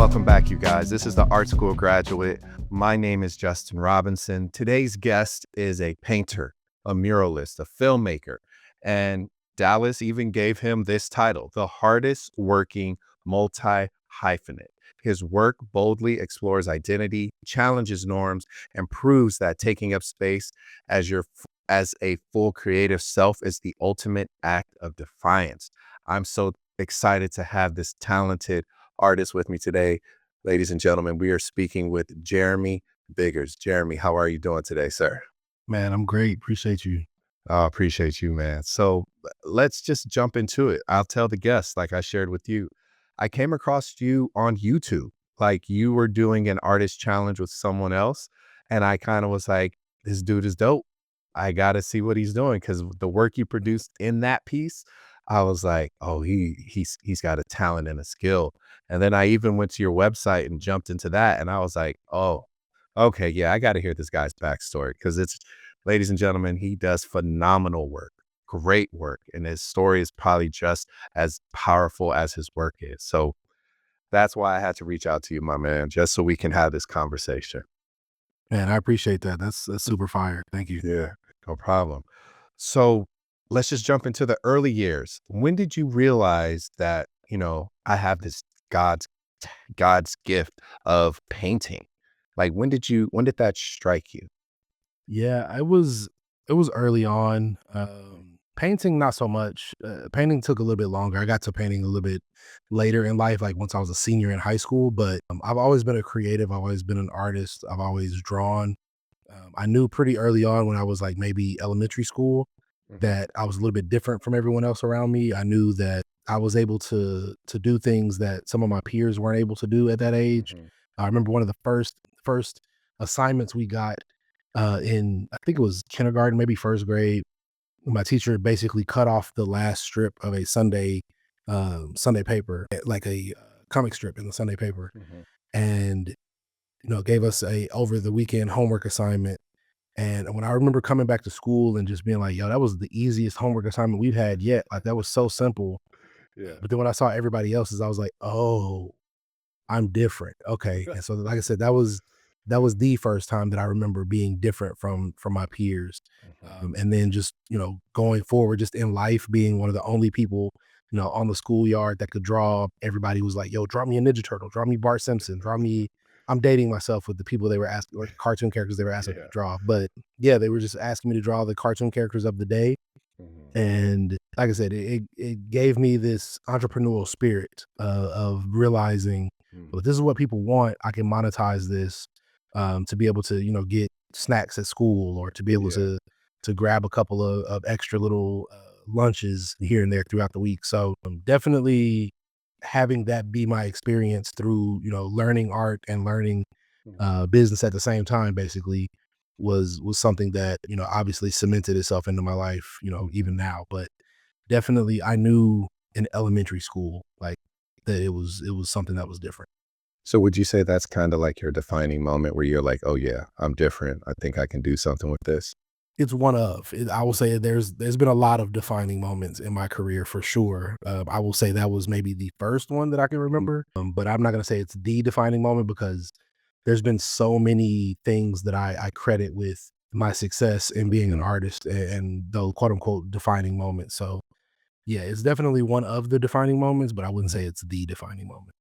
Welcome back, you guys. This is the Art School Graduate. My name is Justin Robinson. Today's guest is a painter, a muralist, a filmmaker, and Dallas even gave him this title, the hardest working multi-hyphenate. His work boldly explores identity, challenges norms, and proves that taking up space as a full creative self is the ultimate act of defiance. I'm so excited to have this talented artist with me today. Ladies and gentlemen, we are speaking with Jeremy Biggers. Jeremy, how are you doing today, sir? Man, I'm great. Appreciate you. I appreciate you, man. So let's just jump into it. I'll tell the guests, like I shared with you, I came across you on YouTube. Like you were doing an artist challenge with someone else. And I kind of was like, this dude is dope. I got to see what he's doing because the work you produced in that piece, I was like, oh, he's got a talent and a skill. And then I even went to your website and jumped into that. And I was like, oh, okay, yeah, I got to hear this guy's backstory because ladies and gentlemen, he does phenomenal work, great work. And his story is probably just as powerful as his work is. So that's why I had to reach out to you, my man, just so we can have this conversation. Man, I appreciate that. That's super fire. Thank you. Yeah, no problem. So let's just jump into the early years. When did you realize that, I have this God's gift of painting? Like when did that strike you? Yeah, it was early on. Painting, not so much. Painting took a little bit longer. I got to painting a little bit later in life, like once I was a senior in high school. But I've always been a creative. I've always been an artist. I've always drawn. I knew pretty early on when I was like maybe elementary school Mhm, that I was a little bit different from everyone else around me. I knew that I was able to do things that some of my peers weren't able to do at that age. mhm. I remember one of the first assignments we got in, I think it was kindergarten, maybe first grade. My teacher basically cut off the last strip of a Sunday paper, like a comic strip in the Sunday paper, Mhm. and gave us a over the weekend homework assignment. And when I remember coming back to school and just being like, yo, that was the easiest homework assignment we've had yet. Like that was so simple. Yeah. But then when I saw everybody else's, I was like, oh, I'm different. Okay. And so like I said, that was the first time that I remember being different from my peers. Mhm. And then just, going forward, just in life, being one of the only people, on the schoolyard that could draw. Everybody was like, yo, draw me a Ninja Turtle, draw me Bart Simpson, draw me. I'm dating myself with the people they were asking, or cartoon characters they were asking me to Yeah. draw. But yeah, they were just asking me to draw the cartoon characters of the day. Mhm. And like I said, it gave me this entrepreneurial spirit of realizing, Mhm. well, if this is what people want, I can monetize this, to be able to, get snacks at school, or to be able Yeah. to grab a couple of extra little lunches here and there throughout the week. So definitely having that be my experience through, learning art and learning Mhm. business at the same time, basically was something that, obviously cemented itself into my life, even Mhm. now. But definitely I knew in elementary school, like that it was something that was different. So would you say that's kind of like your defining moment where you're like, oh yeah, I'm different. I think I can do something with this. It's one of it, I will say there's been a lot of defining moments in my career for sure. I will say that was maybe the first one that I can remember, but I'm not gonna say it's the defining moment because there's been so many things that I credit with my success in being an Mhm. artist and the quote unquote defining moment. So yeah, it's definitely one of the defining moments, but I wouldn't say it's the defining moment.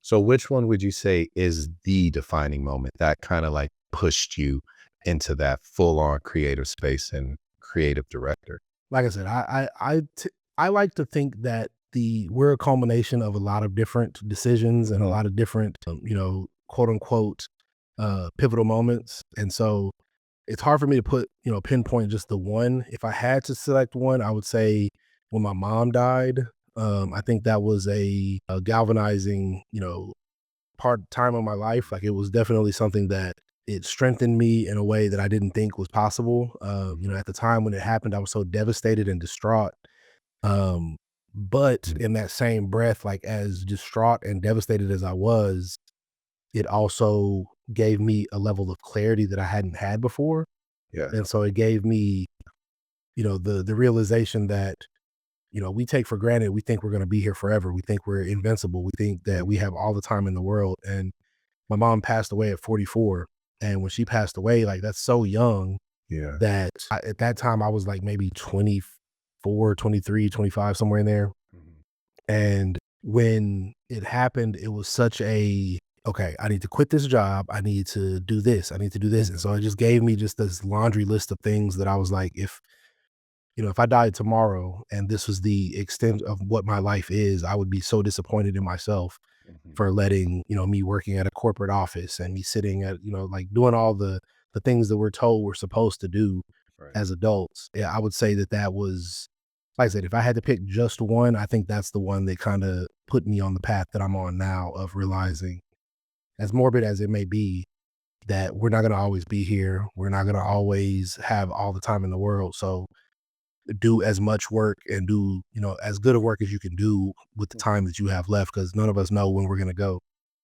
So which one would you say is the defining moment that kind of like pushed you into that full on creative space and creative director? Like I said, I like to think that we're a culmination of a lot of different decisions and a Mhm. lot of different, quote unquote, pivotal moments. And so it's hard for me to put, pinpoint just the one. If I had to select one, I would say when my mom died. I think that was a galvanizing, time of my life. Like it was definitely something that it strengthened me in a way that I didn't think was possible. At the time when it happened, I was so devastated and distraught. Um, but in that same breath, like as distraught and devastated as I was, it also gave me a level of clarity that I hadn't had before. Yeah. And so it gave me, the realization that we take for granted. We think we're going to be here forever. We think we're invincible. We think that we have all the time in the world. And my mom passed away at 44. And when she passed away, like that's so young Yeah. that at that time I was like maybe 24, 23, 25, somewhere in there. Mhm. And when it happened, it was such a, okay, I need to quit this job. I need to do this. I need to do this. And so it just gave me just this laundry list of things that I was like, if I died tomorrow and this was the extent of what my life is, I would be so disappointed in myself Mhm. for letting, me working at a corporate office and me sitting at, like doing all the things that we're told we're supposed to do Right. as adults. Yeah, I would say that that was, like I said, if I had to pick just one, I think that's the one that kind of put me on the path that I'm on now of realizing, as morbid as it may be, that we're not going to always be here. We're not going to always have all the time in the world. So do as much work and do, as good of work as you can do with the Mhm. time that you have left, because none of us know when we're going to go.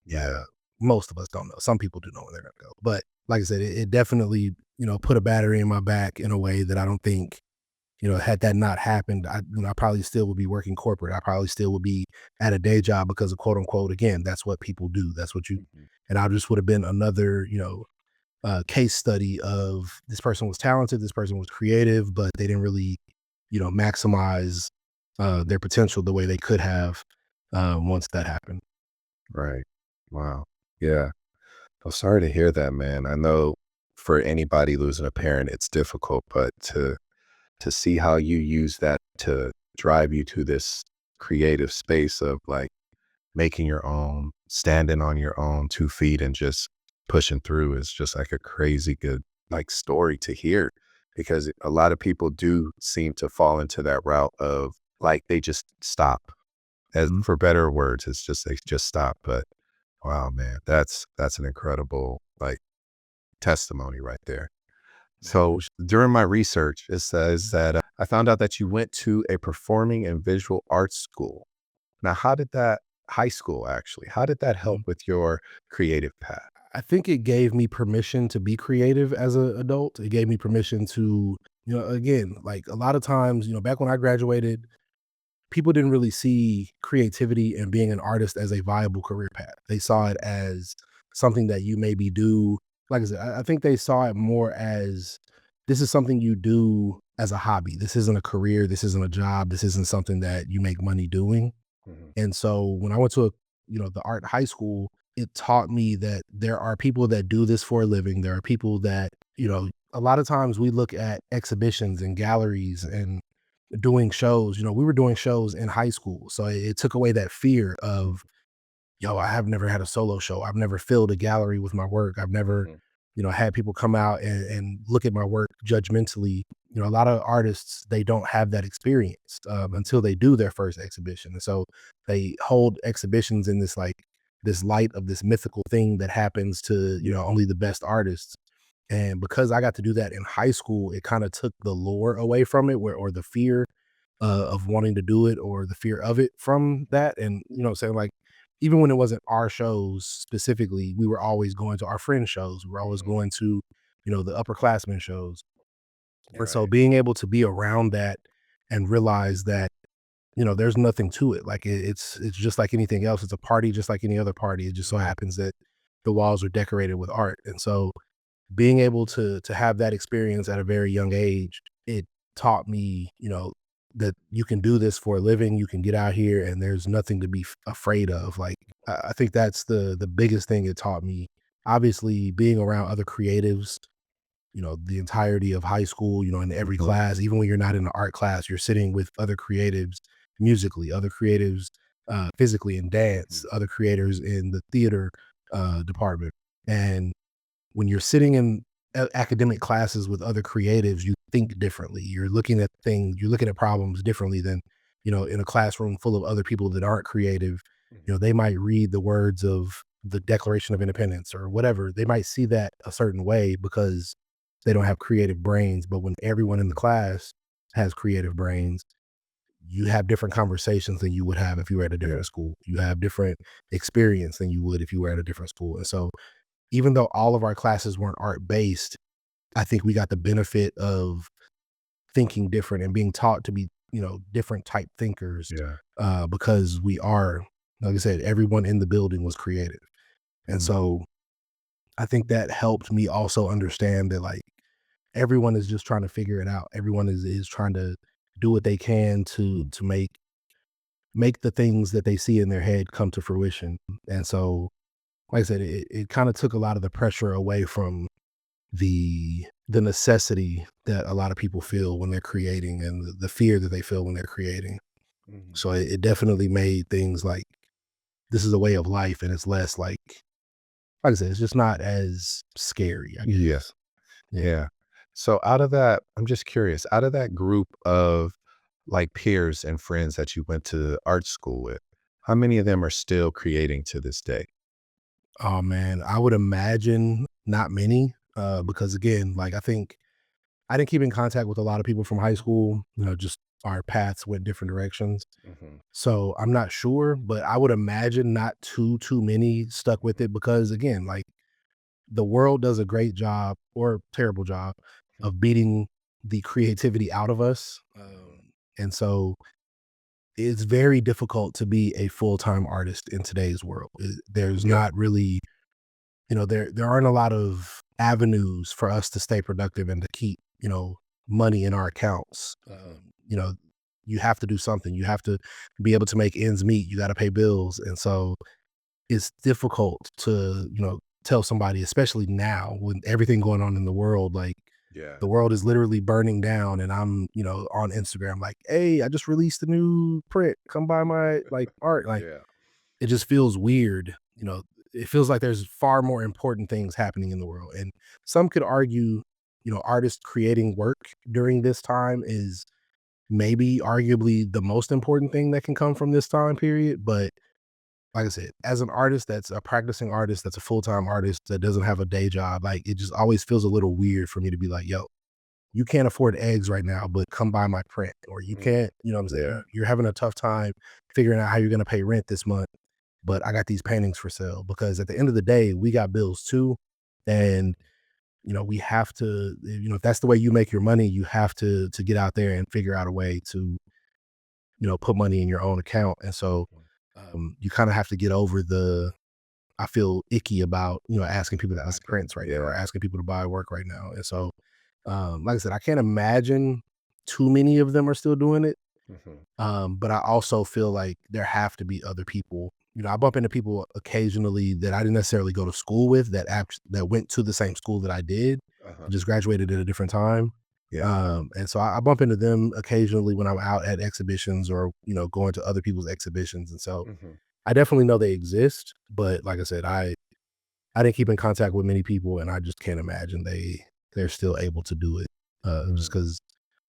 Yeah. Most of us don't know. Some people do know when they're going to go. But like I said, it definitely, put a battery in my back in a way that I don't think, had that not happened, I probably still would be working corporate. I probably still would be at a day job because of quote unquote, again, that's what people do. That's what you, Mhm. and I just would have been another, case study of this person was talented, this person was creative, but they didn't really, maximize their potential the way they could have once that happened. Right. Wow. Yeah. I'm sorry to hear that, man. I know for anybody losing a parent, it's difficult, but to see how you use that to drive you to this creative space of like making your own, standing on your own 2 feet and just pushing through is just like a crazy good like story to hear because a lot of people do seem to fall into that route of like they just stop. As Mhm. for better words, it's just they just stop. But wow, man, that's an incredible like testimony right there. I So appreciate during my research, it says it. that I found out that you went to a performing and visual arts school. Now, how did that high school actually? How did that help Mhm. with your creative path? I think it gave me permission to be creative as an adult. It gave me permission to, again, like a lot of times, back when I graduated, people didn't really see creativity and being an artist as a viable career path. They saw it as something that you maybe do. Like I said, I think they saw it more as this is something you do as a hobby. This isn't a career. This isn't a job. This isn't something that you make money doing. Mhm. And so when I went to the art high school, it taught me that there are people that do this for a living. There are people that, a lot of times we look at exhibitions and galleries and doing shows. We were doing shows in high school. So it took away that fear of, yo, I have never had a solo show. I've never filled a gallery with my work. I've never, Mhm. had people come out and look at my work judgmentally. A lot of artists, they don't have that experience until they do their first exhibition. And so they hold exhibitions in this like this light of this mythical thing that happens to, only the best artists. And because I got to do that in high school, it kind of took the lure away from it, or the fear of wanting to do it, or the fear of it from that. And saying like, even when it wasn't our shows specifically, we were always going to our friends' shows. We were always Mhm. going to, the upperclassmen shows. And so Right. being able to be around that and realize that, there's nothing to it. Like it's just like anything else. It's a party just like any other party. It just so Mhm. happens that the walls are decorated with art. And so being able to have that experience at a very young age, it taught me, that you can do this for a living. You can get out here, and there's nothing to be afraid of. Like I think that's the biggest thing it taught me. Obviously, being around other creatives, the entirety of high school, in every Mhm. class, even when you're not in an art class, you're sitting with other creatives musically, other creatives physically in dance, Mhm. other creators in the theater department, and when you're sitting in academic classes with other creatives, you think differently. You're looking at things, you're looking at problems differently than, in a classroom full of other people that aren't creative. Mhm. They might read the words of the Declaration of Independence or whatever. They might see that a certain way because they don't have creative brains. But when everyone in the class has creative brains, you have different conversations than you would have if you were at a Yeah. different school. You have different experience than you would if you were at a different school. And so even though all of our classes weren't art based, I think we got the benefit of thinking different and being taught to be, different type thinkers, Yeah. because we are, like I said, everyone in the building was creative. And Mm. so I think that helped me also understand that like everyone is just trying to figure it out. Everyone is trying to do what they can to make the things that they see in their head come to fruition. And so, like I said, it kind of took a lot of the pressure away from the necessity that a lot of people feel when they're creating and the fear that they feel when they're creating. Mhm. So it definitely made things like this is a way of life and it's less like I said, it's just not as scary, I Yeah. guess. Yeah. Yeah. So out of that, I'm just curious, out of that group of like peers and friends that you went to art school with, how many of them are still creating to this day? Oh man, I would imagine not many, because again, like I think I didn't keep in contact with a lot of people from high school. Just our paths went different directions. Mhm. So I'm not sure, but I would imagine not too many stuck with it because again, like the world does a great job or terrible job of beating the creativity out of us. And so it's very difficult to be a full-time artist in today's world. There's Yeah. not really, there aren't a lot of avenues for us to stay productive and to keep, money in our accounts. You have to do something. You have to be able to make ends meet. You got to pay bills. And so it's difficult to, tell somebody, especially now with everything going on in the world, like Yeah. the world is literally burning down and I'm, on Instagram like, "Hey, I just released a new print. Come buy my like art." Like Yeah. it just feels weird, it feels like there's far more important things happening in the world. And some could argue, artists creating work during this time is maybe arguably the most important thing that can come from this time period. But like I said, as an artist that's a practicing artist, that's a full-time artist that doesn't have a day job, like it just always feels a little weird for me to be like, yo, you can't afford eggs right now, but come buy my print. Or you Mhm. can't, what I'm saying? Yeah. You're having a tough time figuring out how you're gonna pay rent this month, but I got these paintings for sale. Because at the end of the day, we got bills too. And we have to, if that's the way you make your money, you have to get out there and figure out a way to, put money in your own account. And so you kind of have to get over I feel icky about, asking people to buy Asking. prints right now or Yeah. asking people to buy work right now. And so, like I said, I can't imagine too many of them are still doing it. Mhm. But I also feel like there have to be other people. I bump into people occasionally that I didn't necessarily go to school with that went to the same school that I did, Uh-huh. just graduated at a different time. Yeah. And so I bump into them occasionally when I'm out at exhibitions or, going to other people's exhibitions. And so Mhm. I definitely know they exist, but like I said, I didn't keep in contact with many people, and I just can't imagine they're still able to do it. Just Mm. because,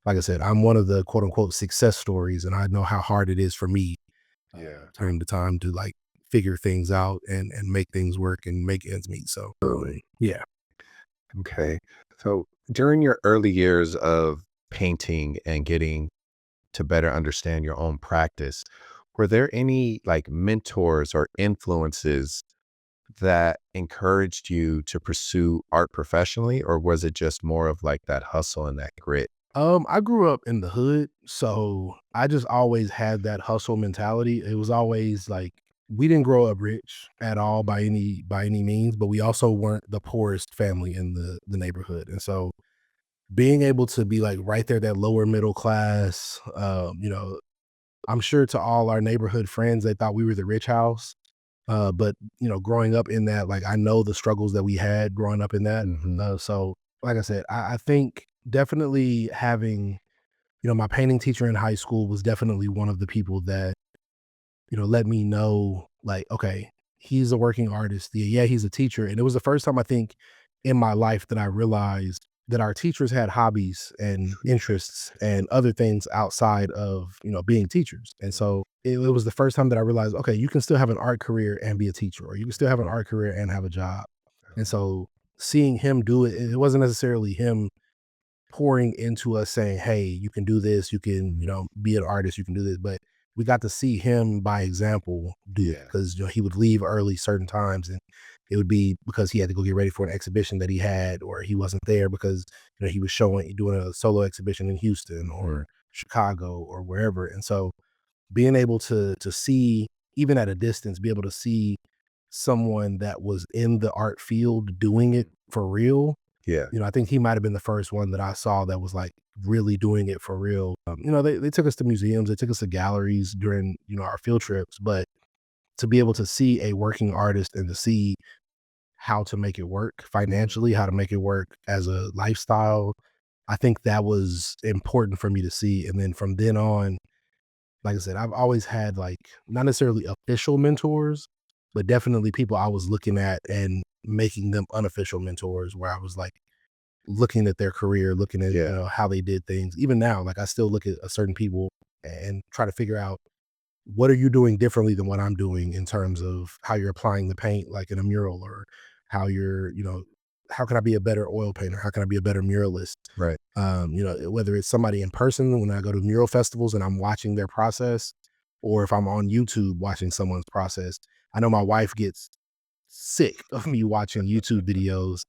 like I said, I'm one of the quote unquote success stories, and I know how hard it is for me Yeah. time to time to like figure things out and make things work and make ends meet. So yeah. Okay. So during your early years of painting and getting to better understand your own practice, were there any like mentors or influences that encouraged you to pursue art professionally, or was it just more of like that hustle and that grit? I grew up in the hood, so I just always had that hustle mentality. It was always like we didn't grow up rich at all by any means, but we also weren't the poorest family in the neighborhood. And so being able to be like right there, that lower middle class, I'm sure to all our neighborhood friends, they thought we were the rich house. But growing up in that, like I know the struggles that we had growing up in that. Hmm. So like I said, I think definitely having, my painting teacher in high school was definitely one of the people that, let me know like, okay, he's a working artist. Yeah, he's a teacher. And it was the first time I think in my life that I realized that our teachers had hobbies and interests and other things outside of, being teachers. And so it was the first time that I realized, okay, you can still have an art career and be a teacher, or you can still have an art career and have a job. And so seeing him do it, it wasn't necessarily him pouring into us saying, "Hey, you can do this. You can, be an artist. You can do this." But we got to see him by example do it Yeah. because he would leave early certain times, and it would be because he had to go get ready for an exhibition that he had, or he wasn't there because he was doing a solo exhibition in Houston, Hmm. or Chicago or wherever. And so being able to see, even at a distance, be able to see someone that was in the art field doing it for real. Yeah. I think he might have been the first one that I saw that was like really doing it for real. They took us to museums, they took us to galleries during, our field trips, but to be able to see a working artist and to see how to make it work financially, how to make it work as a lifestyle, I think that was important for me to see. And then from then on, like I said, I've always had like not necessarily official mentors, but definitely people I was looking at and making them unofficial mentors where I was like looking at their career, looking at, Yeah. how they did things. Even now, like I still look at a certain people and try to figure out what are you doing differently than what I'm doing in terms of how you're applying the paint, like in a mural, or how you're, how can I be a better oil painter? How can I be a better muralist? Right. Whether it's somebody in person when I go to mural festivals and I'm watching their process, or if I'm on YouTube watching someone's process. I know my wife gets sick of me watching YouTube videos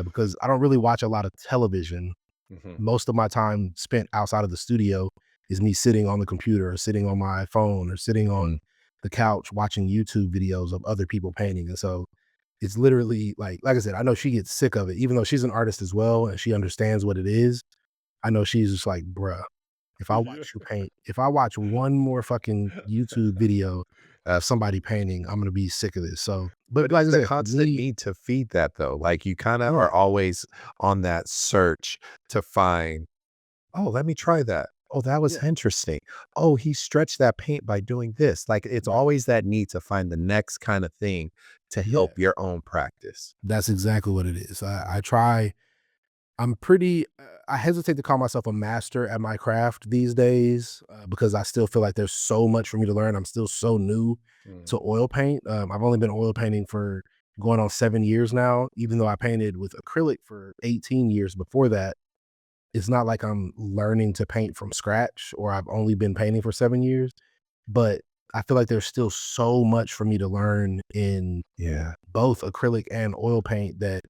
because I don't really watch a lot of television. Mhm. Most of my time spent outside of the studio is me sitting on the computer or sitting on my phone or sitting on Mm. the couch watching YouTube videos of other people painting. And so it's literally like I said, I know she gets sick of it, even though she's an artist as well and she understands what it is. I know she's just like, bruh, if I Yeah. watch you paint, if I watch one more fucking YouTube video of somebody painting, I'm gonna be sick of this. So, but But like it's I the said, for constant me, need to feed that though. Like you kind of yeah, are always on that search to find, oh, let me try that. Oh, that was yeah, interesting. Oh, he stretched that paint by doing this. Like it's right, always that need to find the next kind of thing to yeah, help your own practice. that's exactly what it is. I try. I'm pretty. I hesitate to call myself a master at my craft these days because I still feel like there's so much for me to learn. I'm still so new Mm. to oil paint. I've only been oil painting for going on 7 years now, even though I painted with acrylic for 18 years before that. It's not like I'm learning to paint from scratch or I've only been painting for 7 years, but I feel like there's still so much for me to learn in Yeah. both acrylic and oil paint that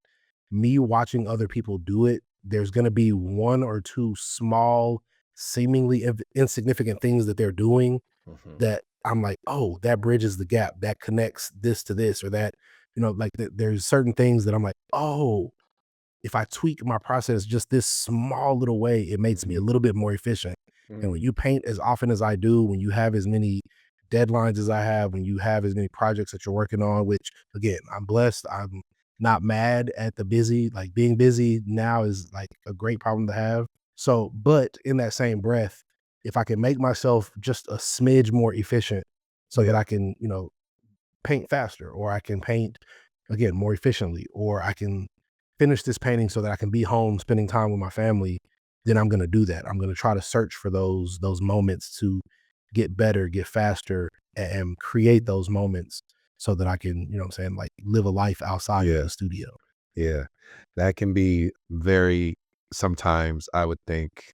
me watching other people do it, there's gonna be one or two small, seemingly insignificant things that they're doing Mhm. that I'm like, "Oh, that bridges the gap, that connects this to this," or that, like, there's certain things that I'm like, "Oh, if I tweak my process just this small little way, it makes me a Mhm. little bit more efficient." And when Mm. you paint as often as I do, when you have as many deadlines as I have, when you have as many projects that you're working on, which again, I'm blessed. I'm not mad at the busy. Like being busy now is like a great problem to have. So, but in that same breath, if I can make myself just a smidge more efficient so that Yeah. I can, paint faster, or I can paint again more efficiently, or I can finish this painting so that I can be home spending time with my family, then I'm going to do that. I'm going to try to search for those moments to get better, get faster, and create those moments so that I can, what I'm saying, like live a life outside of Yeah. the studio. Yeah. That can be very sometimes I would think,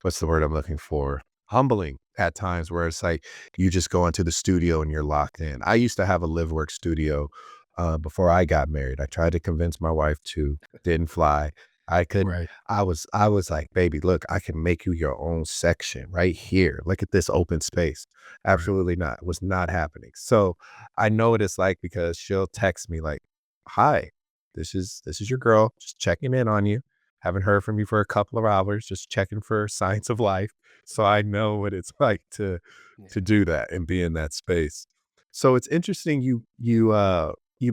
what's the word I'm looking for? Humbling at times where it's like you just go into the studio and you're locked in. I used to have a live work studio before I got married. I tried to convince my wife to, didn't fly. I couldn't. Right. I was like, baby, look, I can make you your own section right here. Look at this open space. Right. Absolutely not. It was not happening. So I know what it's like because she'll text me like, hi, this is your girl, just checking in on you. Haven't heard from you for a couple of hours, just checking for signs of life. So I know what it's like Yeah. to do that and be in that space. So it's interesting you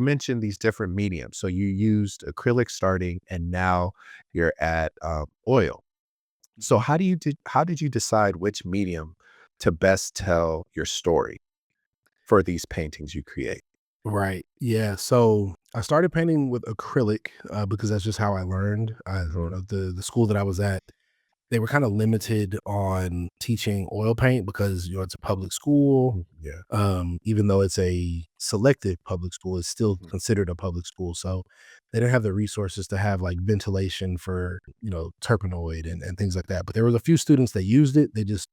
mentioned these different mediums. So you used acrylic starting and now you're at oil. So how did you decide which medium to best tell your story for these paintings you create? Right. Yeah. So I started painting with acrylic because that's just how I learned. Mhm. The school that I was at, they were kind of limited on teaching oil paint because it's a public school. Yeah. Even though it's a selective public school, it's still Mhm. considered a public school. So they didn't have the resources to have like ventilation for terpenoid and things like that. But there was a few students that used it. They just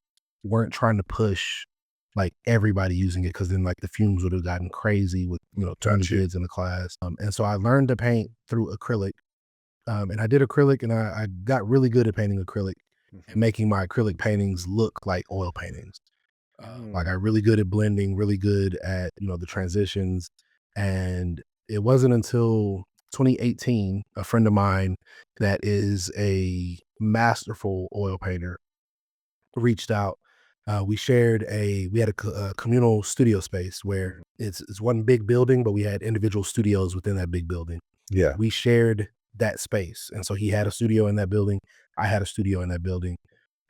weren't trying to push like everybody using it because then like the fumes would have gotten crazy with too many Got you. kids in the class. And so I learned to paint through acrylic, and I did acrylic, and I got really good at painting acrylic. and Mhm. making my acrylic paintings look like oil paintings. Like Mm. I'm really good at blending, really good at, the transitions. And it wasn't until 2018, a friend of mine that is a masterful oil painter reached out. We had a communal studio space where Mhm. it's one big building, but we had individual studios within that big building. Yeah. We shared that space. And so he had a studio in that building. I had a studio in that building.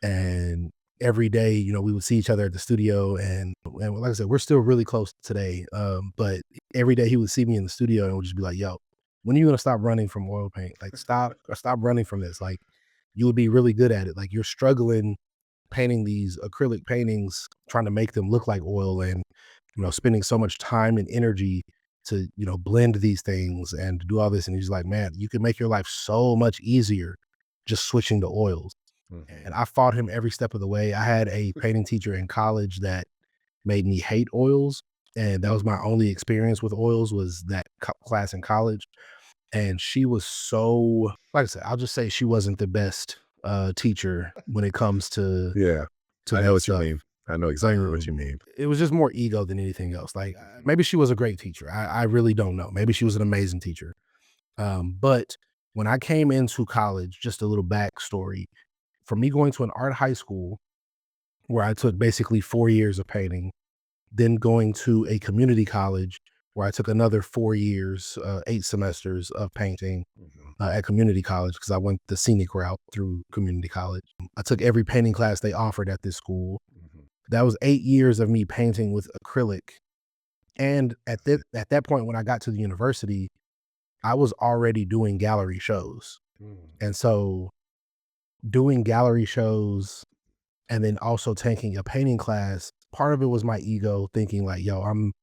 And every day, we would see each other at the studio, and like I said, we're still really close today. But every day he would see me in the studio and would just be like, "Yo, when are you gonna stop running from oil paint? Like, stop running from this. Like, you would be really good at it. Like, you're struggling painting these acrylic paintings, trying to make them look like oil, and spending so much time and energy to blend these things and do all this." And he's like, "Man, you can make your life so much easier just switching to oils." Mhm. And I fought him every step of the way. I had a painting teacher in college that made me hate oils, and that was my only experience with oils, was that class in college. And she was so, like I said, I'll just say she wasn't the best teacher when it comes to Yeah. I know that what you stuff. mean. I know exactly what you mean. It was just more ego than anything else. Like, Mhm. maybe she was a great teacher. I really don't know. Maybe she was an amazing teacher. But when I came into college, just a little backstory, for me going to an art high school where I took basically 4 years of painting, then going to a community college where I took another 4 years, 8 semesters of painting, Mhm. at community college, because I went the scenic route through community college. I took every painting class they offered at this school. Mhm. That was 8 years of me painting with acrylic, and at that point, when I got to the university, I was already doing gallery shows, Mm. and so doing gallery shows and then also taking a painting class, part of it was my ego thinking like, "Yo, I'm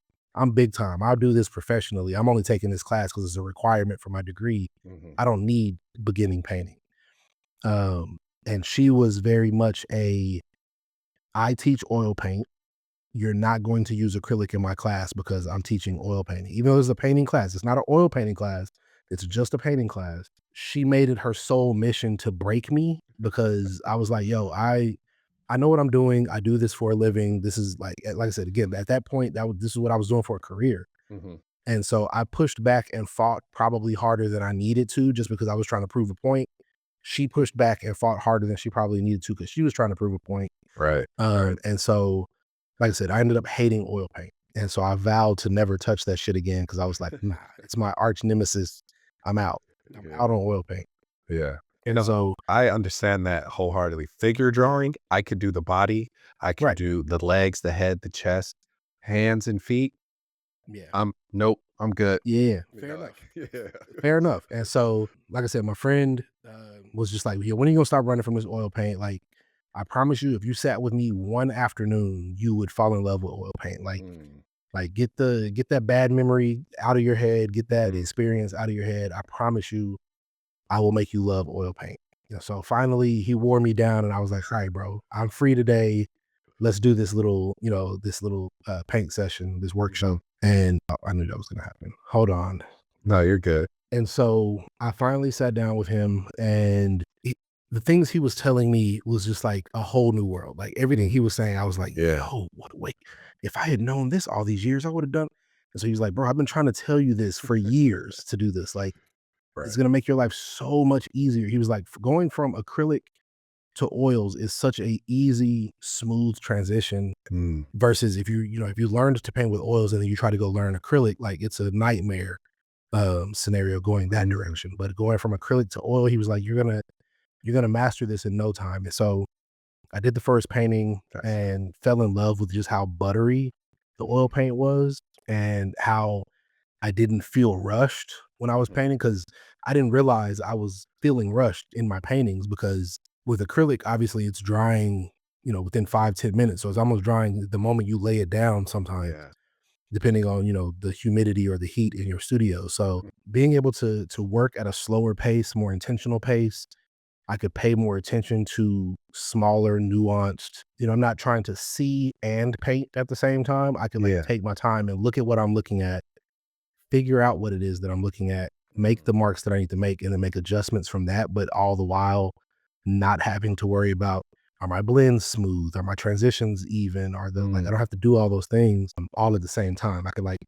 big time. I'll do this professionally. I'm only taking this class because it's a requirement for my degree. Mhm. I don't need beginning painting." Um, and she was very much I teach oil paint. You're not going to use acrylic in my class because I'm teaching oil painting. Even though it's a painting class, it's not an oil painting class. It's just a painting class. She made it her sole mission to break me because I was like, "Yo, I know what I'm doing. I do this for a living. This is like I said again, at that point, this is what I was doing for a career." Mhm. And so I pushed back and fought probably harder than I needed to, just because I was trying to prove a point. She pushed back and fought harder than she probably needed to because she was trying to prove a point. Right. Right. And so, like I said, I ended up hating oil paint. And so I vowed to never touch that shit again because I was like, "Nah, it's my arch nemesis. I'm out. I'm out Yeah. on oil paint." Yeah. And so, I understand that wholeheartedly. Figure drawing, I could do the body, I could right. do the legs, the head, the chest, hands and feet. Yeah. Nope, I'm good. Yeah. Fair No, enough. yeah. Fair enough. And so, like I said, my friend was just like, "Yeah, when are you gonna stop running from this oil paint? Like, I promise you, if you sat with me one afternoon, you would fall in love with oil paint. Mm, Like get that bad memory out of your head, get that mhm. experience out of your head. I promise you, I will make you love oil paint." So finally, he wore me down, and I was like, "All right, bro, I'm free today. Let's do this little paint session, this Mhm. workshop." And I knew that was gonna happen. Hold on. No, you're good. And so I finally sat down with him, and the things he was telling me was just like a whole new world. Like everything he Mhm. was saying, I was like, Yeah. "Yo, what? Wait, if I had known this all these years, I would have done." And so he's like, "Bro, I've been trying to tell you this for years to do this. Like, it's Right. gonna make your life so much easier." He was like, Going from acrylic to oils is such a easy, smooth transition Mm, versus if you learned to paint with oils and then you try to go learn acrylic, like it's a nightmare scenario going that mhm. direction. But going from acrylic to oil, he was like, "You're gonna master this in no time." And so I did the first painting That's and fell in love with just how buttery the oil paint was, and how I didn't feel rushed when I was mhm. painting, because I didn't realize I was feeling rushed in my paintings, because with acrylic, obviously it's drying, within 5-10 minutes. So it's almost drying the moment you lay it down sometimes, Yeah. depending on, the humidity or the heat in your studio. So being able to work at a slower pace, more intentional pace, I could pay more attention to smaller, nuanced, I'm not trying to see and paint at the same time. I can Yeah. take my time and look at what I'm looking at, figure out what it is that I'm looking at, make Mhm. the marks that I need to make, and then make adjustments from that. But all the while, not having to worry about, are my blends smooth? Are my transitions even? Are the like I Mm, don't have to do all those things all at the same time. I could like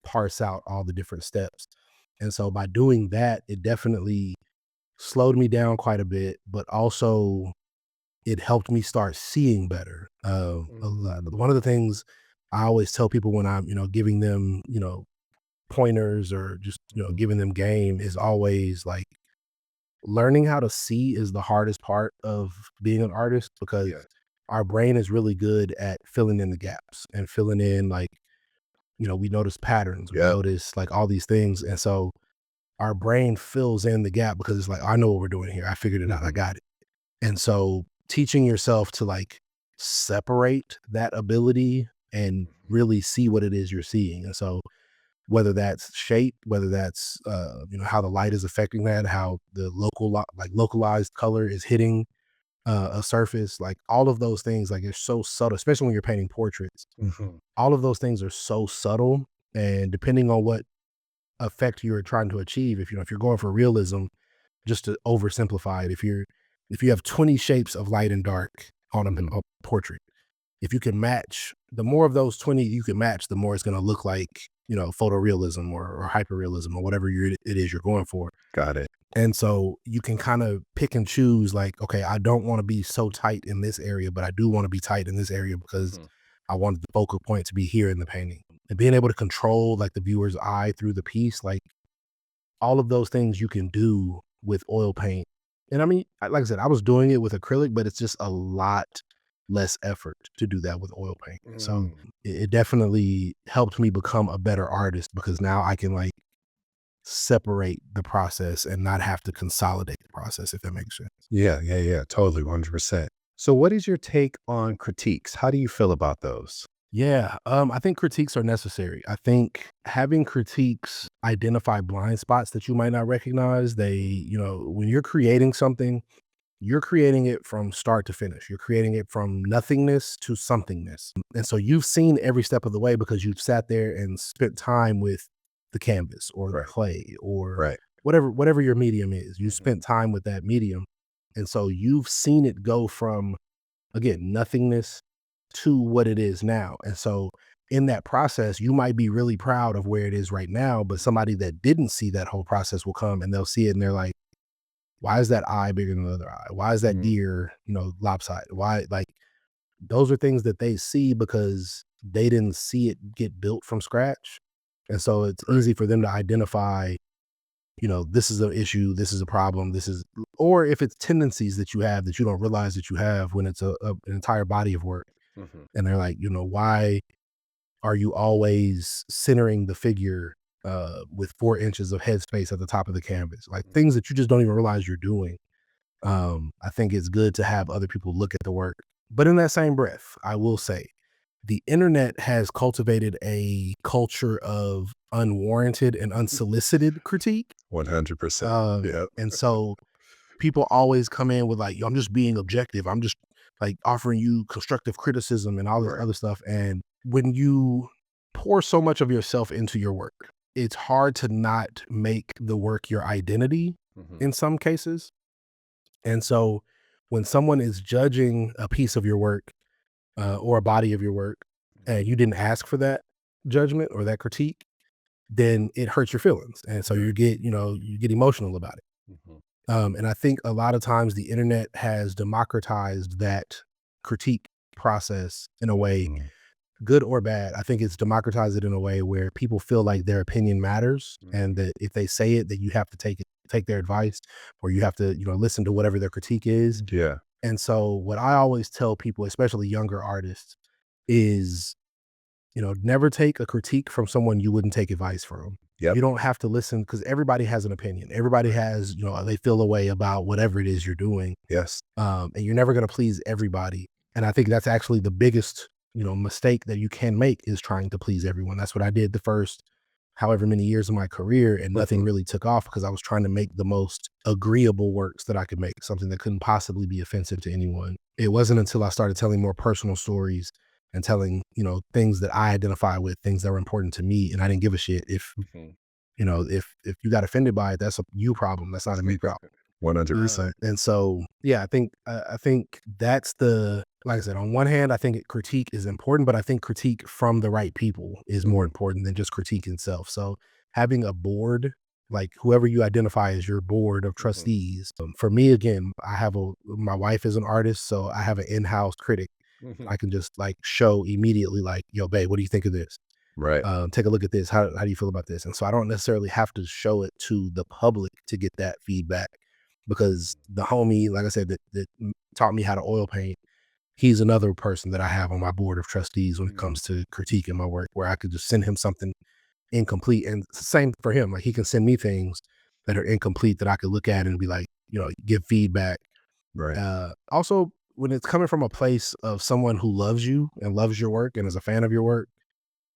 parse out all the different steps. And so by doing that, it definitely slowed me down quite a bit, but also it helped me start seeing better. mm, One of the things I always tell people when I'm, giving them, pointers or just, mhm. giving them game is always like learning how to see is the hardest part of being an artist because Yeah. our brain is really good at filling in the gaps and filling in like, we notice patterns, we Yep. notice like all these things. And so our brain fills in the gap because it's like, I know what we're doing here. I figured it out. I Mhm. got it. And so teaching yourself to like separate that ability and really see what it is you're seeing. And so whether that's shape, whether that's how the light is affecting that, how the like localized color is hitting a surface, like all of those things, like it's so subtle, especially when you're painting portraits. Mhm. All of those things are so subtle, and depending on what effect you're trying to achieve, if you're going for realism, just to oversimplify it, if you have 20 shapes of light and dark on Mhm. a portrait, if you can match the more of those 20 you can match, the more it's going to look like, photorealism or hyperrealism or whatever it is you're going for. Got it. And so you can kind of pick and choose like, okay, I don't want to be so tight in this area, but I do want to be tight in this area because Mhm. I wanted the focal point to be here in the painting. And being able to control like the viewer's eye through the piece, like all of those things you can do with oil paint. And I mean, like I said, I was doing it with acrylic, but it's just a lot less effort to do that with oil paint. So Mm. it definitely helped me become a better artist because now I can like separate the process and not have to consolidate the process, if that makes sense. Yeah, yeah, yeah, totally, 100%. So what is your take on critiques? How do you feel about those? Yeah, I think critiques are necessary. I think having critiques identify blind spots that you might not recognize. When you're creating something, you're creating it from start to finish. You're creating it from nothingness to somethingness. And so you've seen every step of the way because you've sat there and spent time with the canvas or the Right, clay or right. whatever your medium is. You Mhm. spent time with that medium. And so you've seen it go from, again, nothingness to what it is now. And so in that process, you might be really proud of where it is right now, but somebody that didn't see that whole process will come and they'll see it and they're like, why is that eye bigger than the other eye? Why is that Mm, deer, lopsided? Why, like, those are things that they see because they didn't see it get built from scratch. And so it's right. easy for them to identify, this is an issue, this is a problem, or if it's tendencies that you have that you don't realize that you have when it's an entire body of work. Mhm. And they're like, why are you always centering the figure with 4 inches of headspace at the top of the canvas? Like Mm. things that you just don't even realize you're doing. I think it's good to have other people look at the work. But in that same breath, I will say the internet has cultivated a culture of unwarranted and unsolicited critique. 100%. Yep. And so people always come in with like, yo, I'm just being objective. I'm just like offering you constructive criticism and all this Right. other stuff. And when you pour so much of yourself into your work, it's hard to not make the work your identity Mhm. in some cases. And so when someone is judging a piece of your work or a body of your work, and you didn't ask for that judgment or that critique, then it hurts your feelings. And so Right. you get emotional about it. Mhm. And I think a lot of times the internet has democratized that critique process in a way, Mhm. good or bad. I think it's democratized it in a way where people feel like their opinion matters and Mhm. that if they say it, that you have to take their advice or you have to, listen to whatever their critique is. Yeah. And so what I always tell people, especially younger artists, is never take a critique from someone you wouldn't take advice from. Yep. You don't have to listen because everybody has an opinion. Everybody Right. has, they feel a way about whatever it is you're doing. Yes. And you're never going to please everybody. And I think that's actually the biggest, mistake that you can make is trying to please everyone. That's what I did the first however many years of my career, and nothing Mhm. really took off because I was trying to make the most agreeable works that I could make, something that couldn't possibly be offensive to anyone. It wasn't until I started telling more personal stories and telling, things that I identify with, things that were important to me, and I didn't give a shit if, Mhm. if you got offended by it, that's a you problem. That's not a me problem. 100%. And so, yeah, I think that's the like I said, on one hand, I think critique is important, but I think critique from the right people is more Mhm, important than just critique itself. So having a board, like whoever you identify as your board of mhm, trustees, for me, again, my wife is an artist, so I have an in-house critic. mhm. I can just like show immediately, like, yo, babe, what do you think of this? Right. Take a look at this. How do you feel about this? And so I don't necessarily have to show it to the public to get that feedback because the homie, like I said, that taught me how to oil paint, he's another person that I have on my board of trustees when it Mhm. comes to critiquing my work, where I could just send him something incomplete. And same for him. Like he can send me things that are incomplete that I could look at and be like, give feedback. Right. Also, when it's coming from a place of someone who loves you and loves your work and is a fan of your work,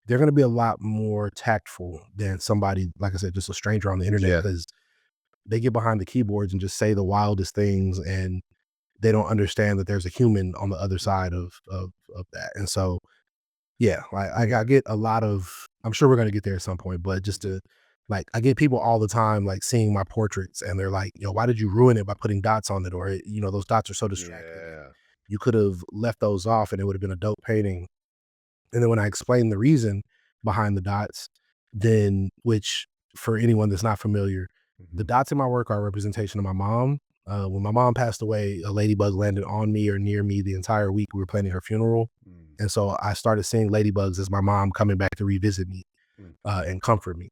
they're going to be a lot more tactful than somebody, like I said, just a stranger on the internet, Yeah. because they get behind the keyboards and just say the wildest things, and they don't understand that there's a human on the other side of that. And so, yeah, I get a lot of. I'm sure we're going to get there at some point, but just to like, I get people all the time like seeing my portraits, and they're like, why did you ruin it by putting dots on it? Or those dots are so distracting, and Yeah. you could have left those off, and it would have been a dope painting. And then when I explain the reason behind the dots, then which for anyone that's not familiar, the Mhm. dots in my work are a representation of my mom. When my mom passed away, a ladybug landed on me or near me the entire week we were planning her funeral. Mm, And so I started seeing ladybugs as my mom coming back to revisit me mm, and comfort me.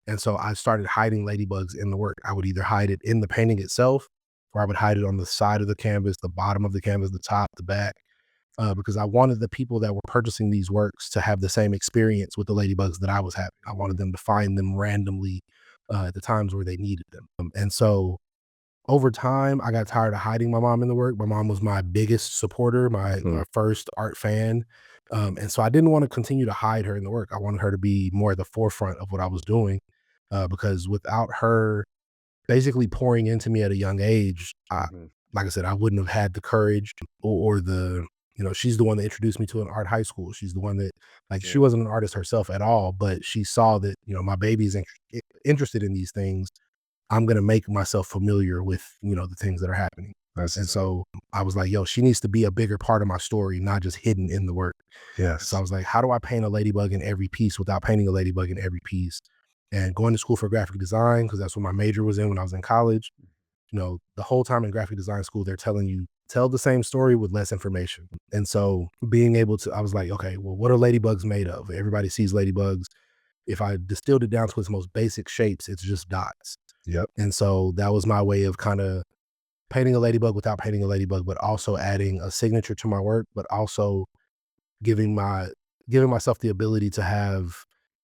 And so I started hiding ladybugs in the work. I would either hide it in the painting itself, or I would hide it on the side of the canvas, the bottom of the canvas, the top, the back, because I wanted the people that were purchasing these works to have the same experience with the ladybugs that I was having. I wanted mhm. them to find them randomly at the times where they needed them. And so over time, I got tired of hiding my mom in the work. My mom was my biggest supporter, my Mhm. first art fan. And so I didn't want to continue to hide her in the work. I wanted her to be more at the forefront of what I was doing, because without her basically pouring into me at a young age, Mhm. like I said, I wouldn't have had the courage or the, she's the one that introduced me to an art high school. She's the one that, like, she Yeah. wasn't an artist herself at all, but she saw that, my baby's interested in these things. I'm going to make myself familiar with, the things that are happening. That's And dope. so I was like, yo, she needs to be a bigger part of my story, not just hidden in the work. So I Yes. was like, how do I paint a ladybug in every piece without painting a ladybug in every piece? And going to school for graphic design, because that's what my major was in when I was in college. The whole time in graphic design school, they're telling you, tell the same story with less information. And so being able to, I was like, okay, well, what are ladybugs made of? Everybody sees ladybugs. If I distilled it down to its most basic shapes, it's just dots. Yep. And so that was my way of kind of painting a ladybug without painting a ladybug, but also adding a signature to my work, but also giving my giving myself the ability to have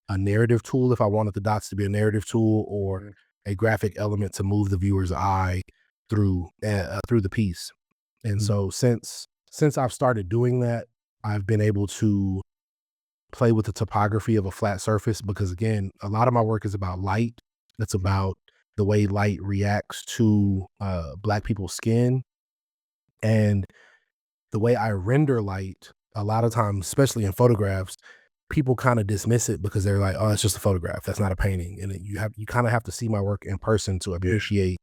a narrative tool if I wanted the dots to be a narrative tool, or Mhm. a graphic element to move the viewer's eye through the piece. And Mm. so since I've started doing that, I've been able to play with the topography of a flat surface, because again, a lot of my work is about light. It's Mhm. about the way light reacts to black people's skin, and the way I render light, a lot of times, especially in photographs, people kind of dismiss it because they're like, "Oh, it's just a photograph. That's not a painting." And you kind of have to see my work in person to Yeah. appreciate,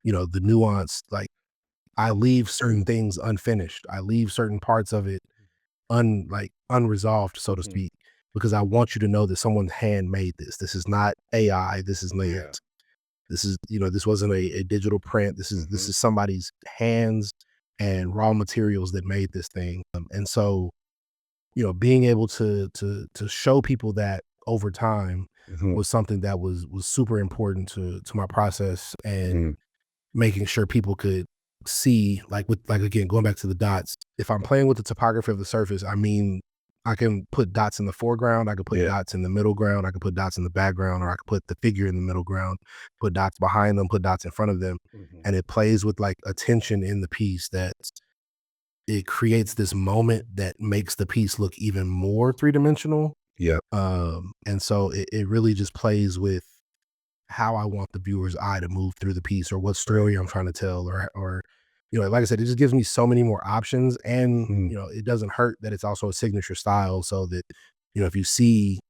the nuance. Like I leave certain things unfinished. I leave certain parts of it unresolved, so to Mhm. speak, because I want you to know that someone's hand made this. This is not AI. This is not. Yeah. This is, this wasn't a digital print. This Mhm. is somebody's hands and raw materials that made this thing. And so, being able to show people that over time Mhm. was something that was super important to my process, and Mhm. making sure people could see, like again, going back to the dots, if I'm playing with the topography of the surface, I mean, I can put dots in the foreground, I could put Yeah. dots in the middle ground, I could put dots in the background, or I could put the figure in the middle ground, put dots behind them, put dots in front of them. Mhm. And it plays with like a tension in the piece that it creates this moment that makes the piece look even more three-dimensional. Yep. And so it really just plays with how I want the viewer's eye to move through the piece, or what Right. story I'm trying to tell, or like I said, it just gives me so many more options, and Mhm. it doesn't hurt that it's also a signature style, so that if you see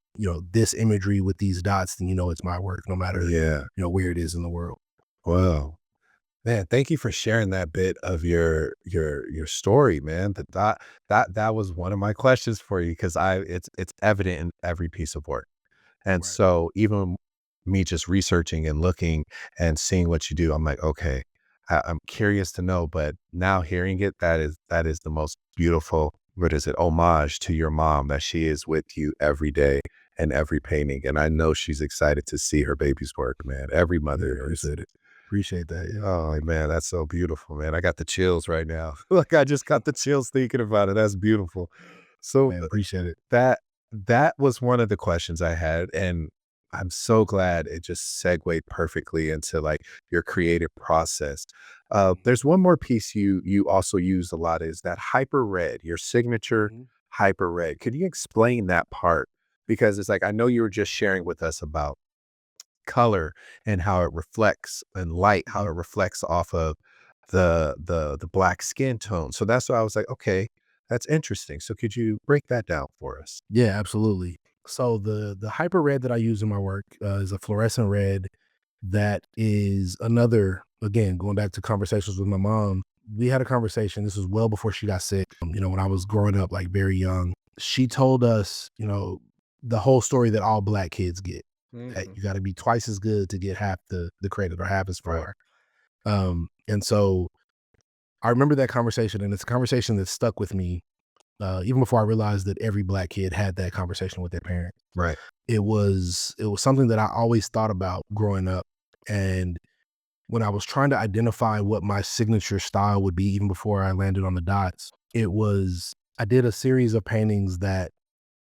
this imagery with these dots, then it's my work, no matter Yeah. where it is in the world. Wow. Man, thank you for sharing that bit of your story, man. That was one of my questions for you because I it's evident in every piece of work. And Right. so even me just researching and looking and seeing what you do, I'm like, okay, I'm curious to know, but now hearing it, that is the most beautiful, what is it, homage to your mom that she is with you every day and every painting. And I know she's excited to see her baby's work, man. Every Yeah, mother is. appreciate it. Appreciate that. Yeah. Oh man, that's so beautiful, man. I got the chills right now. Like I just got the chills thinking about it. That's beautiful. So Man, appreciate it. that that was one of the questions I had, and I'm so glad it just segued perfectly into like your creative process. There's one more piece you also use a lot is that hyper red, your signature Mhm. hyper red. Could you explain that part? Because it's like I know you were just sharing with us about color and how it reflects and light, how Mhm. it reflects off of the black skin tone. So that's why I was like, okay, that's interesting. So could you break that down for us? Yeah, absolutely. So the hyper red that I use in my work is a fluorescent red that is another, again, going back to conversations with my mom. We had a conversation. This was well before she got sick. When I was growing up, like very young, she told us, the whole story that all black kids get. That Mhm. you got to be twice as good to get half the credit or half as Right. far. And so I remember that conversation, and it's a conversation that stuck with me even before I realized that every black kid had that conversation with their parents. Right. It was something that I always thought about growing up, and when I was trying to identify what my signature style would be, even before I landed on the dots, it was I did a series of paintings that